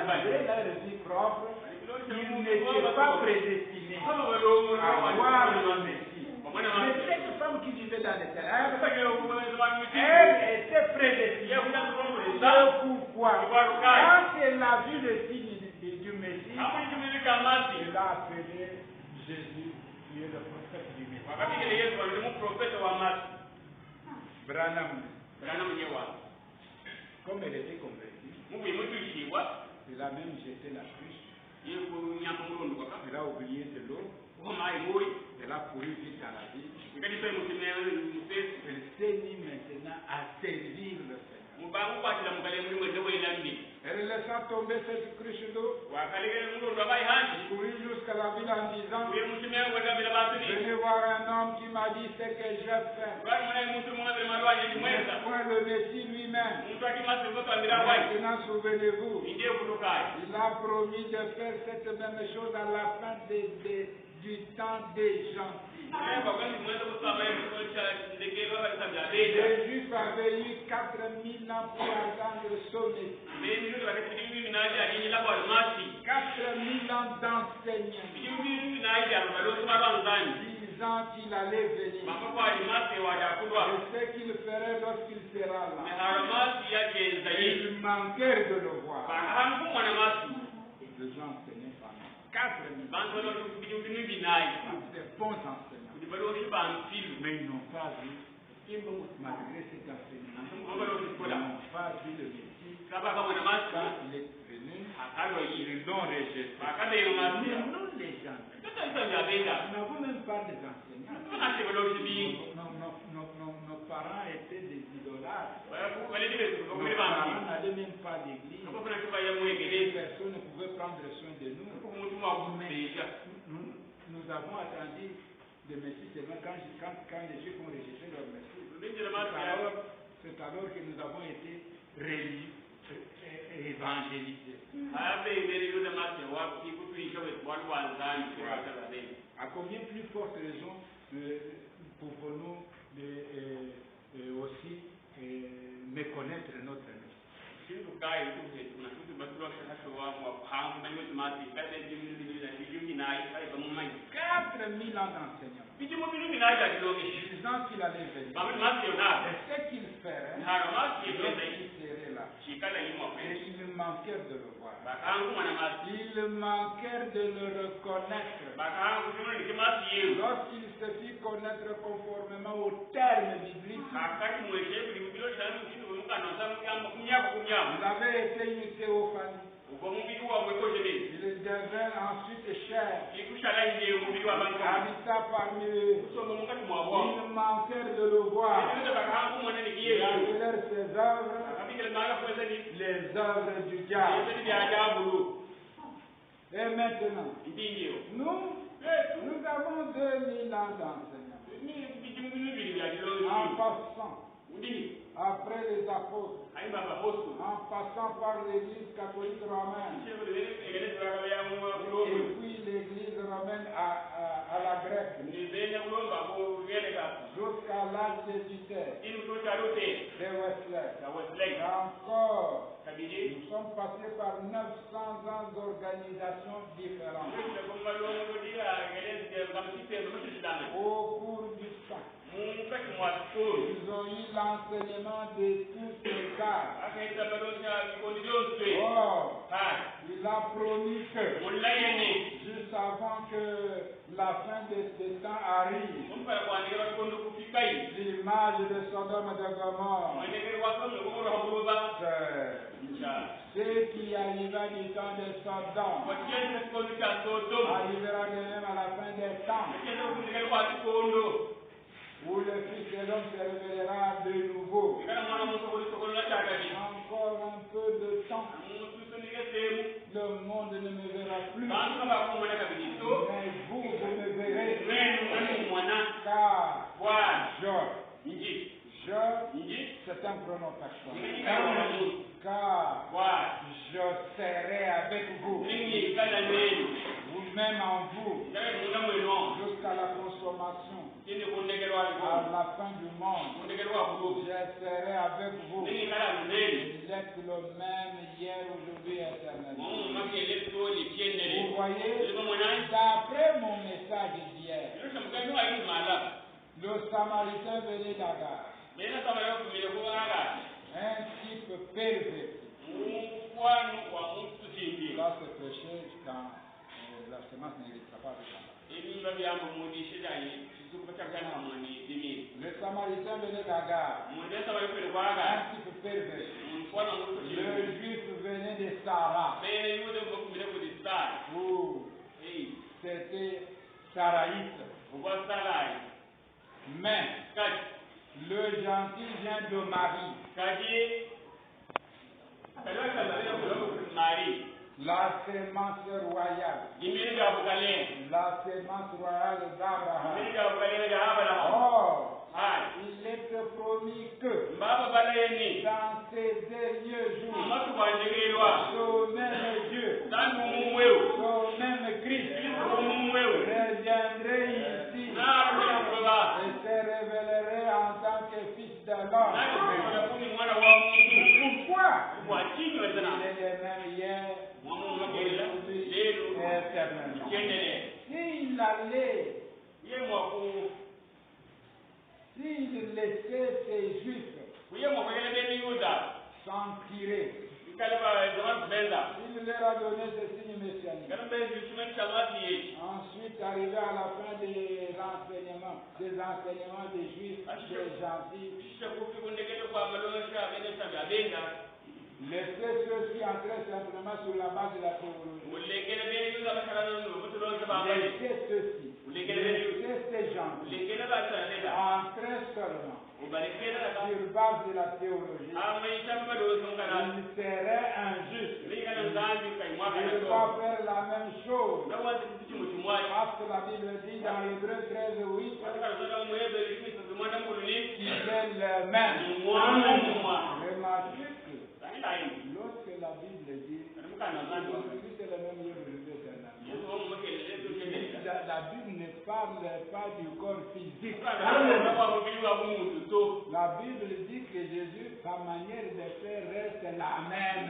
Malgré leur vie propre, ils n'étaient pas prédestinés à voir le Messie. Mais cette femme qui vivait dans les ténèbres, elle était prédestinée. Pourquoi? Quand elle a vu le signe du Messie, elle a appelé Jésus, qui est le prophète du Messie. Branham, comme elle était convertie, elle a même jeté la cruche. Elle a oublié de l'eau. Elle a couru vite dans la ville. Elle s'est mise maintenant à servir le Seigneur. Elle laissa tomber cette cruche d'eau. Elle courut jusqu'à la ville en disant, venez voir un homme qui m'a dit ce que j'ai fait. Mais point le Messie lui-même. Maintenant, souvenez-vous, il a promis de faire cette même chose à la fin du temps des gentils. Les Juifs avaient eu 4000 ans pour attendre son Messie. 4000 ans d'enseignement. Disant qu'il allait venir. Et ce qu'il ferait lorsqu'il sera là. Ils manquèrent de le voir. Les gens enseignaient pendant 4000 ans. Des bons enseignants. Mais ils n'ont pas vu, malgré cet enseignement, ils n'ont pas vu le Messie. Quand il est venu, ils l'ont rejeté. Mais nous, les gens, nous n'avons même pas des enseignants. Nos parents étaient des idolâtres. Nos parents n'allaient même pas d'église. Personne ne pouvait prendre soin de nous. Mais nous avons attendu le Messie seulement quand les Juifs ont rejeté leur Messie. C'est alors que nous avons été évangélisés. À combien plus forte raison pouvons-nous aussi méconnaître notre Messie? 4000 ans d'enseignement. Disant qu'il allait venir. Et ce qu'il ferait, il serait là. Et ils manquèrent de le voir. Ils manquèrent de le reconnaître. Lorsqu'il se fit connaître conformément aux termes bibliques, il avait été une théophanie. Il devint ensuite chair, habita parmi eux. Ils manquèrent de le voir. Ils appelèrent ses œuvres les œuvres du diable. Et maintenant, nous avons 2000 ans d'enseignement. En passant après les apôtres, en passant par l'église catholique romaine, et puis l'église romaine à la grecque, jusqu'à l'Antiquité, des Wesley. Et encore, nous sommes passés par 900 ans d'organisations différentes. Au cours du temps, ils ont eu l'enseignement de tous ces arts. Or, il a promis que, juste avant que la fin de ce temps arrive, l'image de Sodome et de Gomorrhe, ce qui arriva du temps de Sodome, arrivera de même à la fin des temps, où le Fils de l'homme se révélera de nouveau. Encore un peu de temps, le monde ne me verra plus. Mais vous me verrez. Car c'est un pronom personnel. Car je serai avec vous. Vous-même en vous. Jusqu'à la consommation. À la fin du monde, je serai avec vous. Il est le même hier, aujourd'hui, éternellement. Vous voyez, d'après mon message d'hier, le Samaritain venait d'Agar, un type perverti. Là, c'est prêché quand la semence n'héritra pas de ça. Le Samaritain venait d'Agar, un type perverti. Le Juif venait de Sarah, où c'était Saraïte. Mais le gentil vient de Marie. La sémence royale. La sémence royale d'Abraham. Or, il est promis que dans ces derniers jours, ce même Dieu, ce même Christ, reviendrait ici et se révélerait en tant que Fils de l'homme. Pourquoi? Il est le même hier, aujourd'hui, éternellement. S'il allait, s'il laissait ces Juifs s'en tirer, il leur a donné ce signe messianique. Ensuite, arrivé à la fin des enseignements des Juifs, des gentils, laissez ceux-ci entrer simplement sur la base de la théologie. Laissez ceux-ci, laissez ces gens entrer seulement sur base de la théologie. Il serait injuste. Il ne va faire la même chose. Parce que la Bible dit dans Hébreux 13:8 qu'il est le même. Remarquez que lorsque la Bible dit aujourd'hui c'est le même lieu de la Bible ne parle pas du corps physique. La Bible dit que Jésus, sa manière de faire reste la même.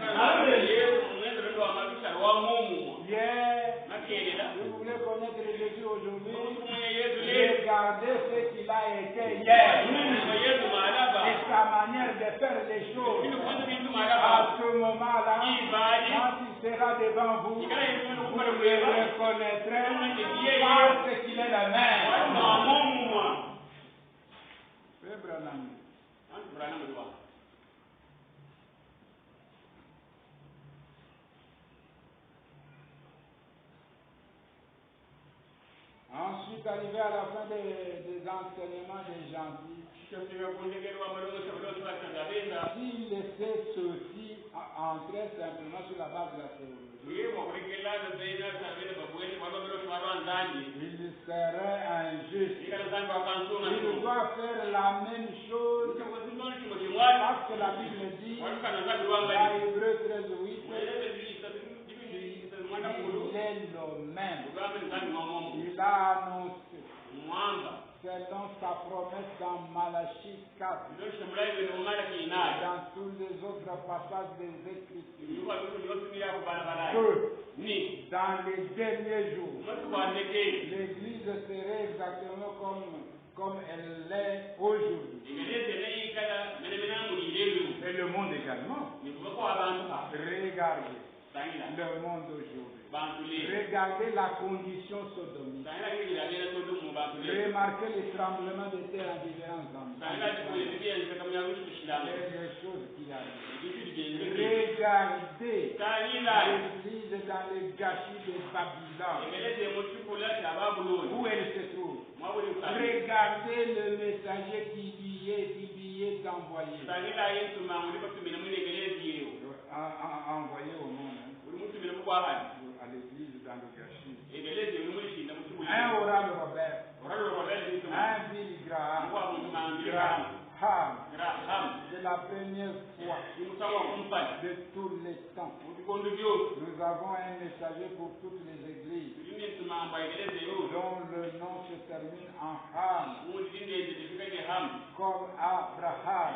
Vous voulez connaître Jésus aujourd'hui? Regardez ce qu'il a été hier. Et sa manière de faire les choses. À ce moment-là, quand il sera devant vous, vous le reconnaîtrez parce qu'il est le même. Frère Branham. arrivez à la fin des enseignements des gentils, s'il laissait ceci entrer simplement sur la base de la théologie, il serait injuste. Il doit faire la même chose parce que la Bible dit, dans Hébreux 13:8, il est le même. Il a annoncé, selon sa promesse dans Malachie 4, dans tous les autres passages des Écritures, que dans les derniers jours, l'Église serait exactement comme elle l'est aujourd'hui. Et le monde également. Regardez le monde aujourd'hui. Regardez la condition sodomite. Remarquez les tremblements de terre en différents endroits. Et les choses qui arrivent. Regardez l'Église dans les gâchis de Babylone. Où elle se trouve. Regardez le messager qui est envoyé. Envoyé au monde. À l'église dans le gâchis. Un oral Robert. Un Billy Graham. De la première fois de tous les temps. Nous avons un messager pour toutes les églises dont le nom se termine en Ham, comme Abraham.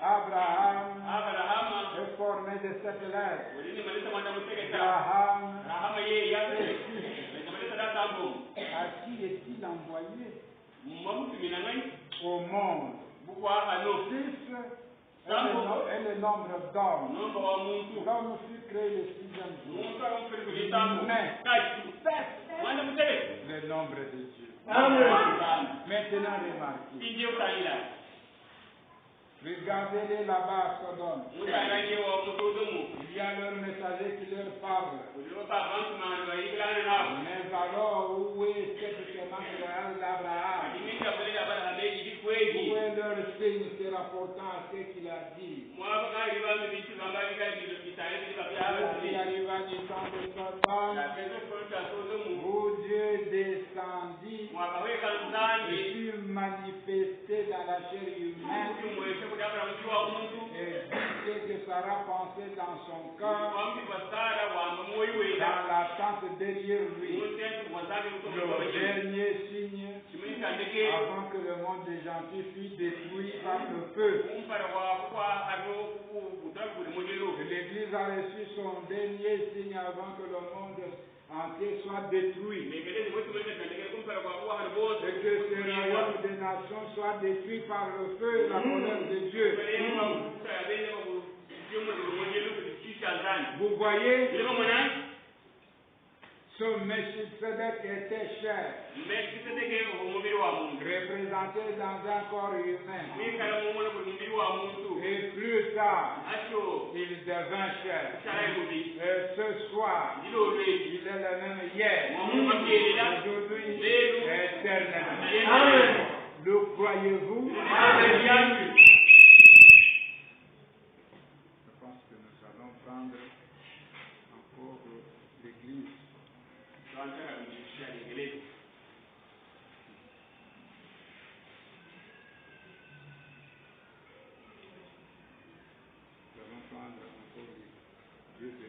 Abraham est formé de 7 lettres. Abraham à qui est-il envoyé? Au monde. 6 est le nombre d'hommes. L'homme fut créé le 6e jour. Mais 7 le nombre de Dieu. Maintenant remarquez. Regardez-les là-bas à Sodome. Il y a leur messager qui leur parle. Mais alors, où est cette semence royale d'Abraham? Où est leur signe se rapportant à ce qu'il a dit? Il arriva du temps de Sodome où Dieu descendit et fut manifesté dans la chair humaine. Et dit que Sarah pensait dans son cœur, dans l'attente derrière lui, le dernier signe, avant que le monde des gentils fût détruit par le feu. L'Église a reçu son dernier signe avant que le monde entier soit détruit. Et que ce royaume des nations soit détruit par le feu et la colère de Dieu. Vous voyez, ce Melchisedec était cher, représenté dans un corps humain. Et plus tard, il devint cher. Et ce soir, il est le même hier, aujourd'hui, éternellement. Amen. Le croyez-vous? Amen. Je pense que nous allons prendre encore l'église. Nous allons prendre encore Dieu de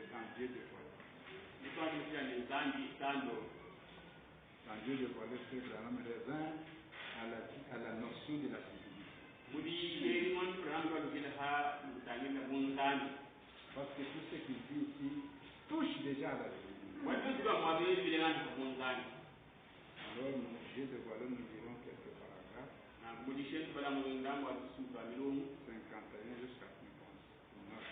Dans Dieu de voiler ce grand homme revint à la notion de la civilité. Parce que tout ce qu'il dit ici touche déjà à la civilité. Alors, Dieu de voiler, nous dirons quelques paragraphes. 51 jusqu'à 59.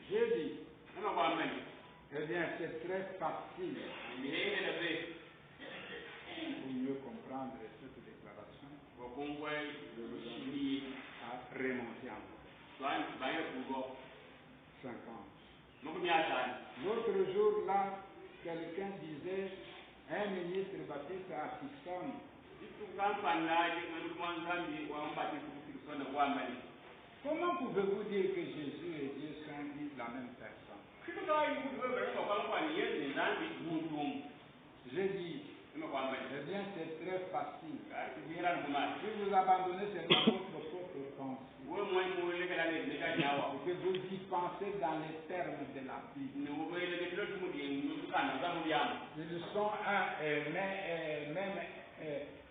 J'ai dit, eh bien, c'est très facile pour mieux comprendre cette déclaration. à remonter encore. 50. L'autre jour, là, quelqu'un disait, un ministre baptiste à Tucson. Comment pouvez-vous dire que Jésus et Dieu sont la même personne? J'ai dit, eh bien c'est très facile. Si vous abandonnez seulement votre propre pensée, et que vous y pensez dans les termes de la Bible, ils sont un et même,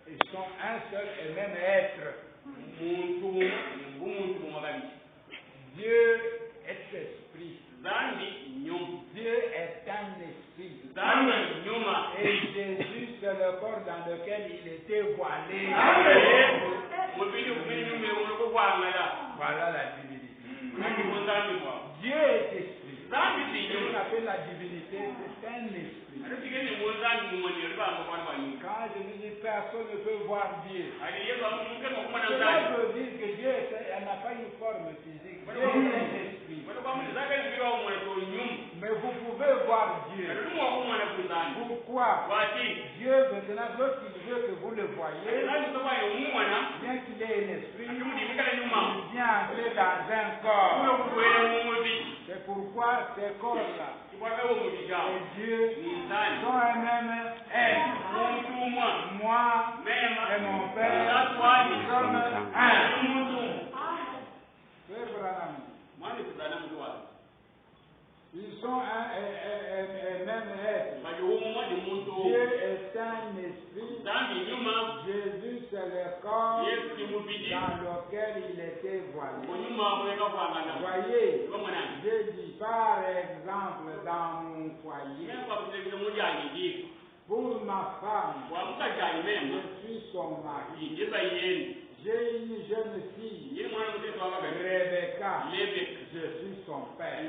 ils sont un seul et même être. Dieu est esprit. Dieu est un esprit. Et Jésus, c'est le corps dans lequel il était voilé. Voilà la divinité. Dieu est esprit. Ce qu'on appelle la divinité, c'est un esprit. Quand je me dis personne ne peut voir Dieu, cela veut dire que Dieu n'a pas une forme physique. Dieu est un esprit. Mais vous pouvez voir Dieu. Pourquoi? Dieu, maintenant, lorsqu'il veut que vous le voyez, bien qu'il ait un esprit, il vient entrer dans un corps. C'est pourquoi ces corps-là et Dieu sont un même être. Moi et mon Père sommes un. Frère Branham, ils sont un et même être. Dieu est un esprit. Jésus, c'est le corps dans lequel il était voilé. Voyez, je dis par exemple dans mon foyer, pour ma femme, je suis son mari. J'ai une jeune fille, Rebecca, je suis son père.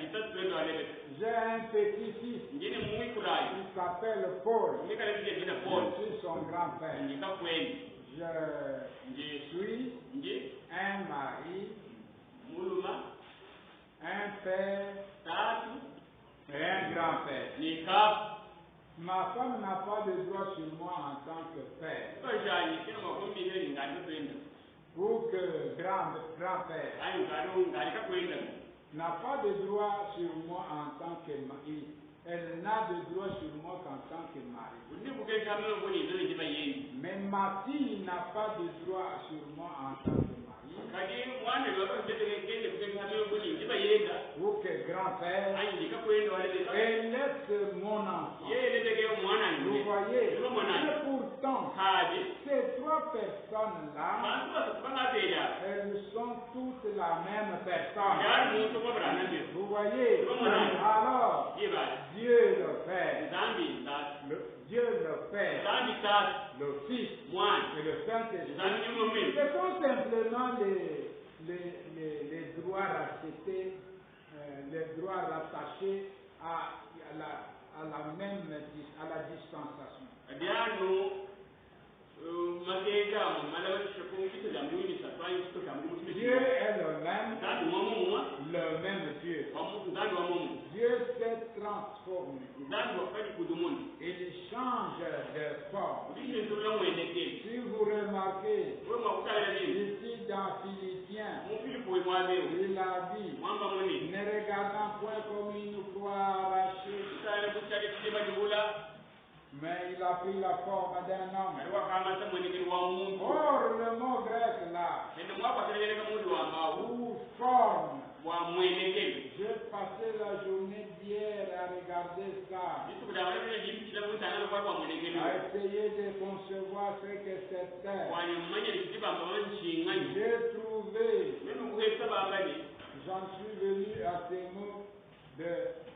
J'ai un petit-fils qui s'appelle Paul, je suis son grand-père. Je suis un mari, un père et un grand-père. Ma femme n'a pas de droit sur moi en tant que père. Ou que grand-père n'a pas de droit sur moi en tant que mari. Elle n'a de droit sur moi qu'en tant que mari. Mais ma fille n'a pas de droit sur moi en tant que mari. Ou que grand-père. Elle est mon enfant. Vous voyez. Mais pourtant, ces trois personnes-là, elles sont toutes la même personne. Vous voyez. Alors, Dieu le Père, Dieu le Père, le Fils et le Saint-Esprit, ce sont simplement les droits rachetés, les droits rattachés à la dispensation. Dieu est le même Dieu. Dieu s'est transformé. Il change de forme. Si vous remarquez, ici dans Philippiens, il a dit, ne regardant point comme une proie arrachée, mais il a pris la forme d'un homme. Or, le mot grec là, ou forme, j'ai passé la journée d'hier à regarder ça, à essayer de concevoir ce que c'était. J'ai trouvé, j'en suis venu à ces mots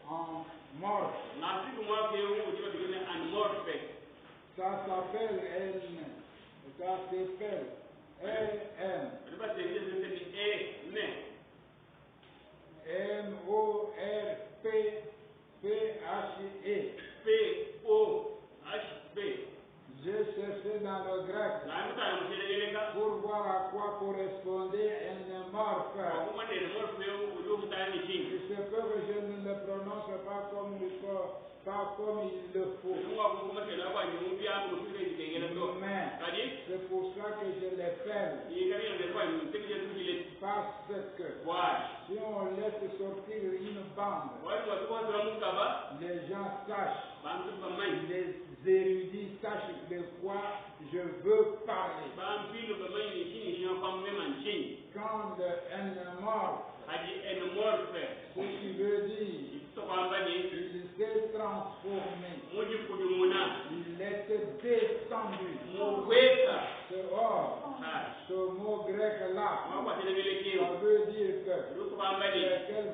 en mort. Ça s'appelle M-O-R-P-P-H-E. P-O-H-P. J'ai cherché dans le grec pour pas comme il le faut. Mais c'est pour ça que je les ferme. Parce que si on laisse sortir une bande, les gens sachent, les érudits sachent de quoi je veux parler. Quand un mort, ce qui veut dire, il s'est transformé, il était descendu dehors. Ce mot grec-là, ça veut dire que c'est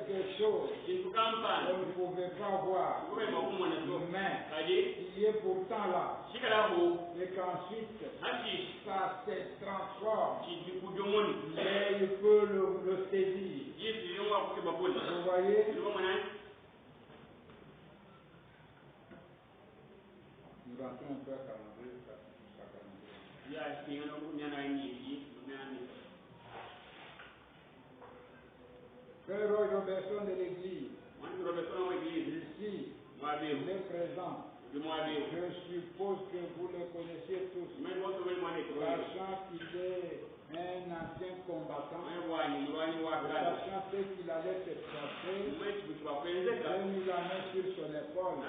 quelque chose qu'on ne pouvait pas voir, mais qui est pourtant là. Et qu'ensuite, ça se transforme. Mais il peut le saisir. Vous voyez? Nous rentrons un peu à 42. Frère Roy Robertson de l'Église, ici, il est présent. Je suppose que vous le connaissez tous. Sachant qu'il est un ancien combattant, sachant ce qu'il allait se passer, j'ai mis la main sur son épaule.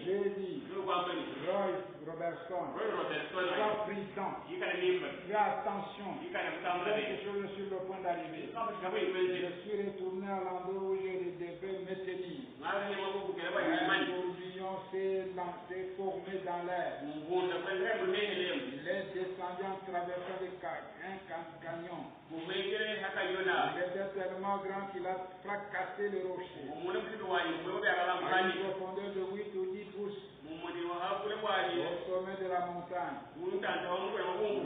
J'ai dit, Roy Robertson, sois prudent, fais attention, quelque chose sur le point d'arriver. Je suis retourné à l'endroit où je devais me tenir. Un tourbillon s'est lancé, formé dans l'air. Il est descendu en traversant un canyon. Il était tellement grand qu'il a fracassé le rocher. À une profondeur de 8 ou 10 pouces. Au sommet de la montagne. On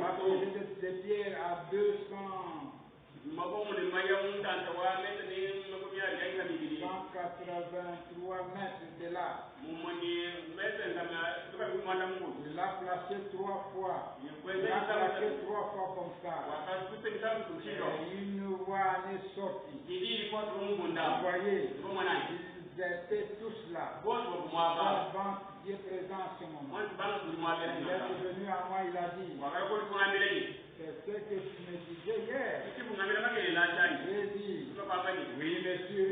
a posé des pierres à 183 mètres de là. Il l'a placé 3 fois. Il l'a placé 3 fois comme ça. Et une voix en est sortie. Vous voyez, ils étaient tous là. Dieu est présent en ce moment. Il est venu à moi, il a dit, c'est ce que tu me disais hier. J'ai dit, oui monsieur,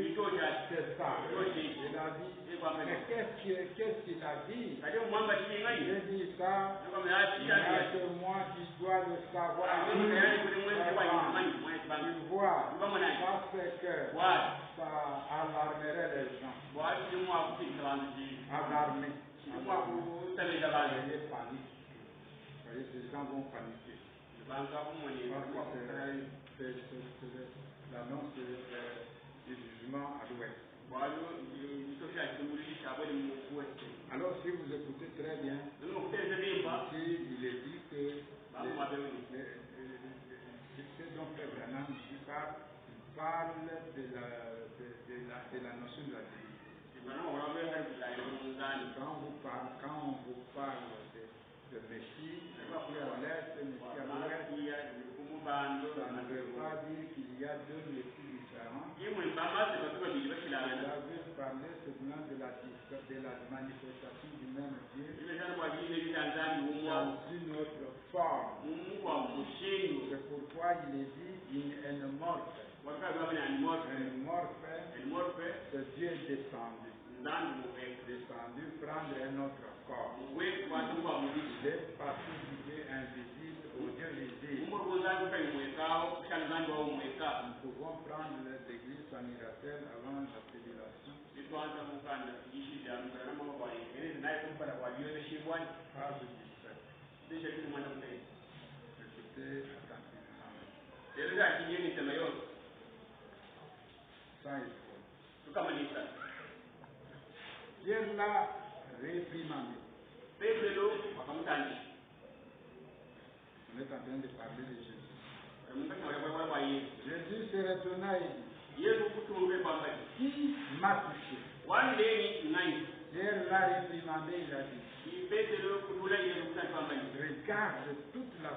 c'est ça. Il a dit, mais qu'est-ce qu'il a dit? J'ai dit ça, il n'y a que moi qui dois le savoir. Tu vois, parce que ça alarmerait les gens. Alarmer. Les paniques. Ces gens vont paniquer. L'annonce du jugement à l'ouest. Alors si vous écoutez très bien, ici il est dit que ce dont Frère Branham parle de la notion de la délivrance. Quand on vous parle de Messie, Messie à l'est, Messie à l'ouest, ça ne veut pas dire qu'il y a deux Messies différents. Ça veut parler seulement de la manifestation du même Dieu dans une autre forme. C'est pourquoi il est dit une morte. Une morte, c'est Dieu descendu. Descendu, prendre un autre corps. Il est passé du Dieu invisible au Dieu visible. Nous pouvons prendre l'église sanitaire avant la tribulation. Page 17. Écoutez attentivement. Ça il faut. Dieu l'a réprimandé. On est en train de parler de Jésus. Jésus se retourna et dit, qui m'a touché? Dieu l'a réprimandé, il a dit, regarde toute la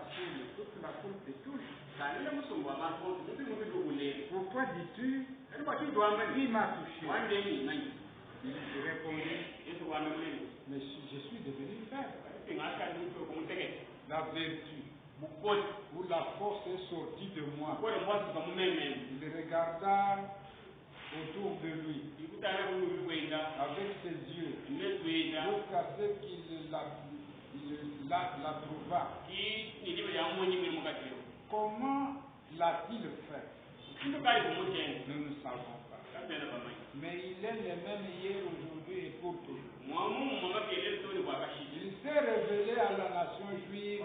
foule te touche. Pourquoi dis-tu, qui m'a touché? Il répondit, mais je suis devenu faible. La vertu ou la force est sortie de moi. Il regarda autour de lui avec ses yeux jusqu'à ce qu'il la trouva. Comment l'a-t-il fait? Nous ne savons pas. Mais il est le même hier, aujourd'hui et pour toujours. Il s'est révélé à la nation juive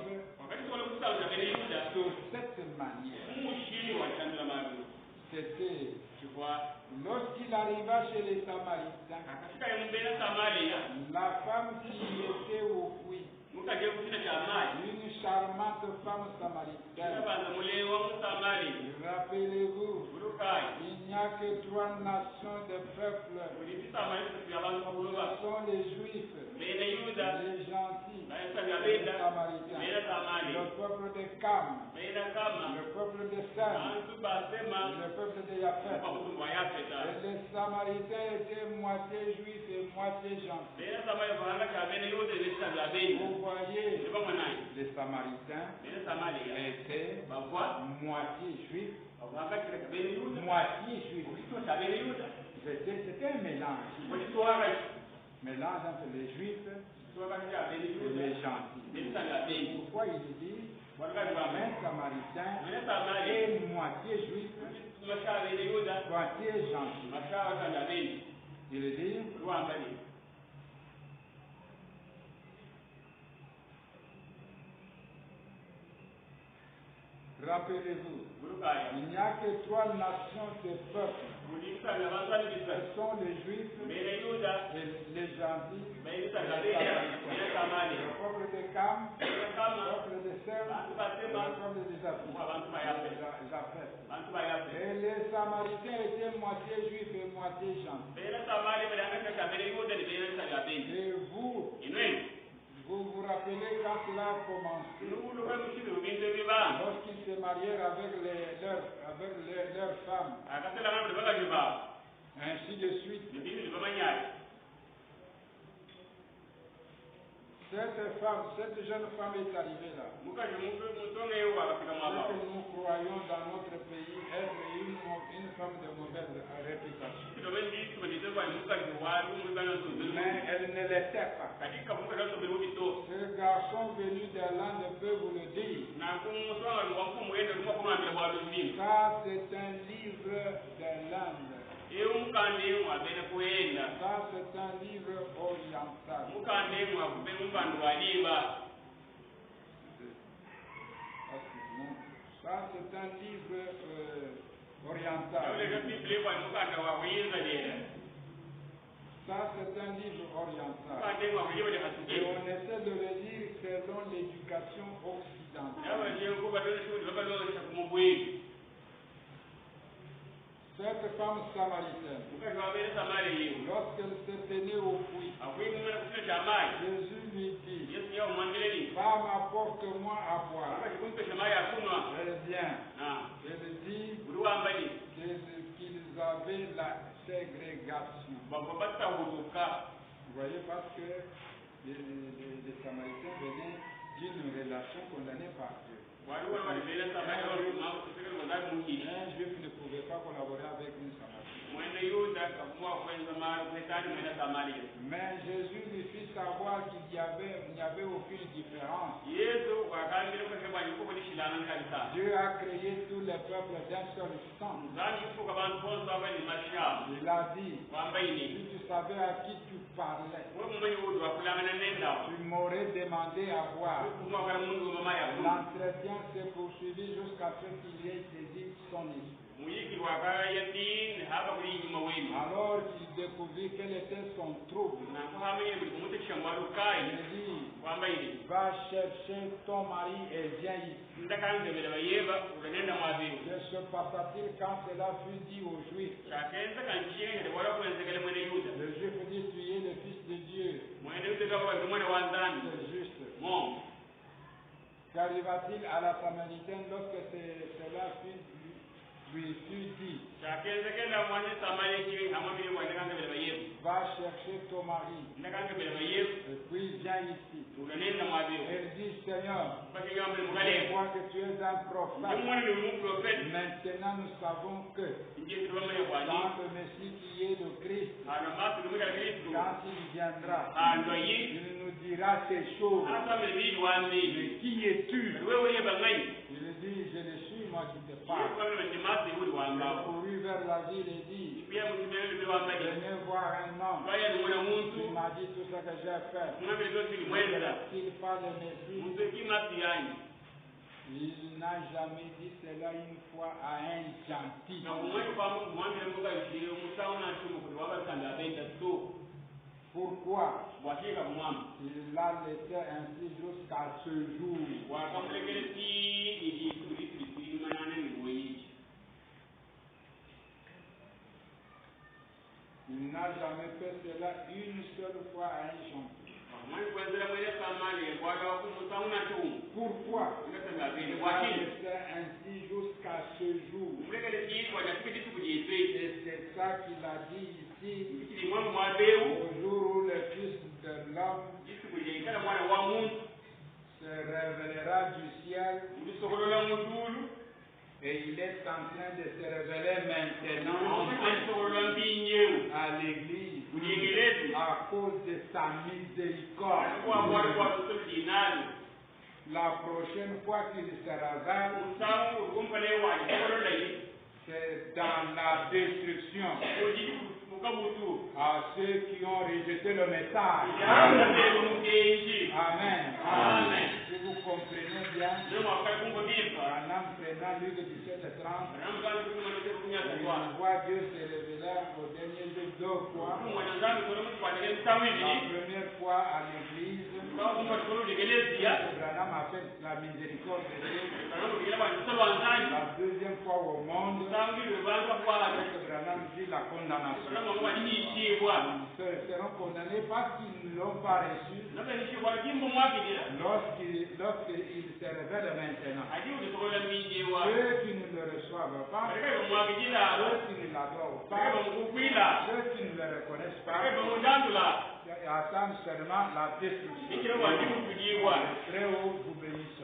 sur cette manière. C'était lorsqu'il arriva chez les Samaritains, la femme qui était au puits, une charmante femme samaritaine. Rappelez-vous, il n'y a que 3 nations de peuples. Ce sont les Juifs, les gentils, les Samaritains, le peuple de Cam, le peuple de Sem, le peuple de Japheth. Et les Samaritains étaient moitié juifs et moitié gentils. Vous voyez, les Samaritains étaient moitié juifs, moitié juifs. C'était un mélange. Mélange entre les juifs et les gentils. Pourquoi il dit un Samaritain et moitié juif, moitié gentil? Il dit rappelez-vous, il n'y a que 3 nations de peuples. Ce sont les Juifs, les gentils, les Samaritains. Le peuple de Cam, le peuple de Sem, le peuple de Japheth. Et les Samaritains étaient moitié juifs et moitié gentils. Et vous vous rappelez quand cela a commencé, lorsqu'ils se marièrent avec leurs femmes, ainsi de suite. Cette jeune femme est arrivée là. Ce que nous croyons dans notre pays être une femme de mauvaise réputation. Mais elle ne l'était pas. Ce garçon venu d'Irlande peut vous le dire. Ça, c'est un livre d'Irlande. Ça, c'est un livre oriental. Ça, c'est un livre oriental. Ça, c'est un livre oriental. Et on essaie de le dire selon l'éducation occidentale. Cette femme samaritaine, lorsqu'elle s'est tenue au puits, Jésus lui dit, femme, apporte-moi à boire. Elle vient. Elle dit qu'ils avaient la ségrégation. Vous voyez, parce que les Samaritains venaient d'une relation condamnée par Dieu. Un juif ne pouvait pas collaborer avec une Samaritaine. Mais Jésus lui fit savoir qu'il n'y avait aucune différence. Dieu a créé tous les peuples d'un seul sang. Il a dit, si tu savais à qui tu parlais, tu m'aurais demandé à voir. L'entretien s'est poursuivi jusqu'à ce qu'il ait saisi son esprit. Alors qu'il découvrit quel était son trouble, il dit, va chercher ton mari et viens ici. Que se passa-t-il quand cela fut dit aux Juifs? Le Juif dit, tu es le Fils de Dieu. C'est juste. Qu'arriva-t-il à la Samaritaine lorsque cela lui fut dit? Va chercher chercher ton mari. Et puis viens ici. Elle dit, Seigneur, je vois que tu es un prophète. Maintenant nous savons que dans le Messie qui est le Christ, quand il viendra, il nous dira ces choses. Mais qui es-tu? Il dit, je ne suis moi qui te parle. Il a couru vers la ville et dit, venez voir un homme. Il m'a dit tout ce que j'ai fait. N'est-il pas le Messie? Il n'a jamais dit cela une fois à un gentil. Pourquoi il l'a laissé ainsi jusqu'à ce jour? Il n'a jamais fait cela une seule fois à un gentil. Pourquoi il l'a laissé ainsi jusqu'à ce jour? Et c'est ça qu'il a dit ici. Au jour où le Fils de l'homme se révélera du ciel, et il est en train de se révéler maintenant à l'Église à cause de sa miséricorde. La prochaine fois qu'il se révèle, c'est dans la destruction. À ceux qui ont rejeté le message. Amen. Amen. Si vous comprenez bien, Branham prenant Luc 17:30, on voit Dieu se révéler au dernier jour 2 fois. La première fois à l'église, Branham a fait la miséricorde de Dieu. La deuxième fois au monde, Branham dit la condamnation. Ils seront condamnés parce qu'ils ne l'ont pas reçu. Lorsqu'il se révèle maintenant, ceux qui ne le reçoivent pas, ceux qui ne l'adorent pas, ceux qui ne le reconnaissent pas, attendent seulement la destruction. Le Très haut vous bénisse.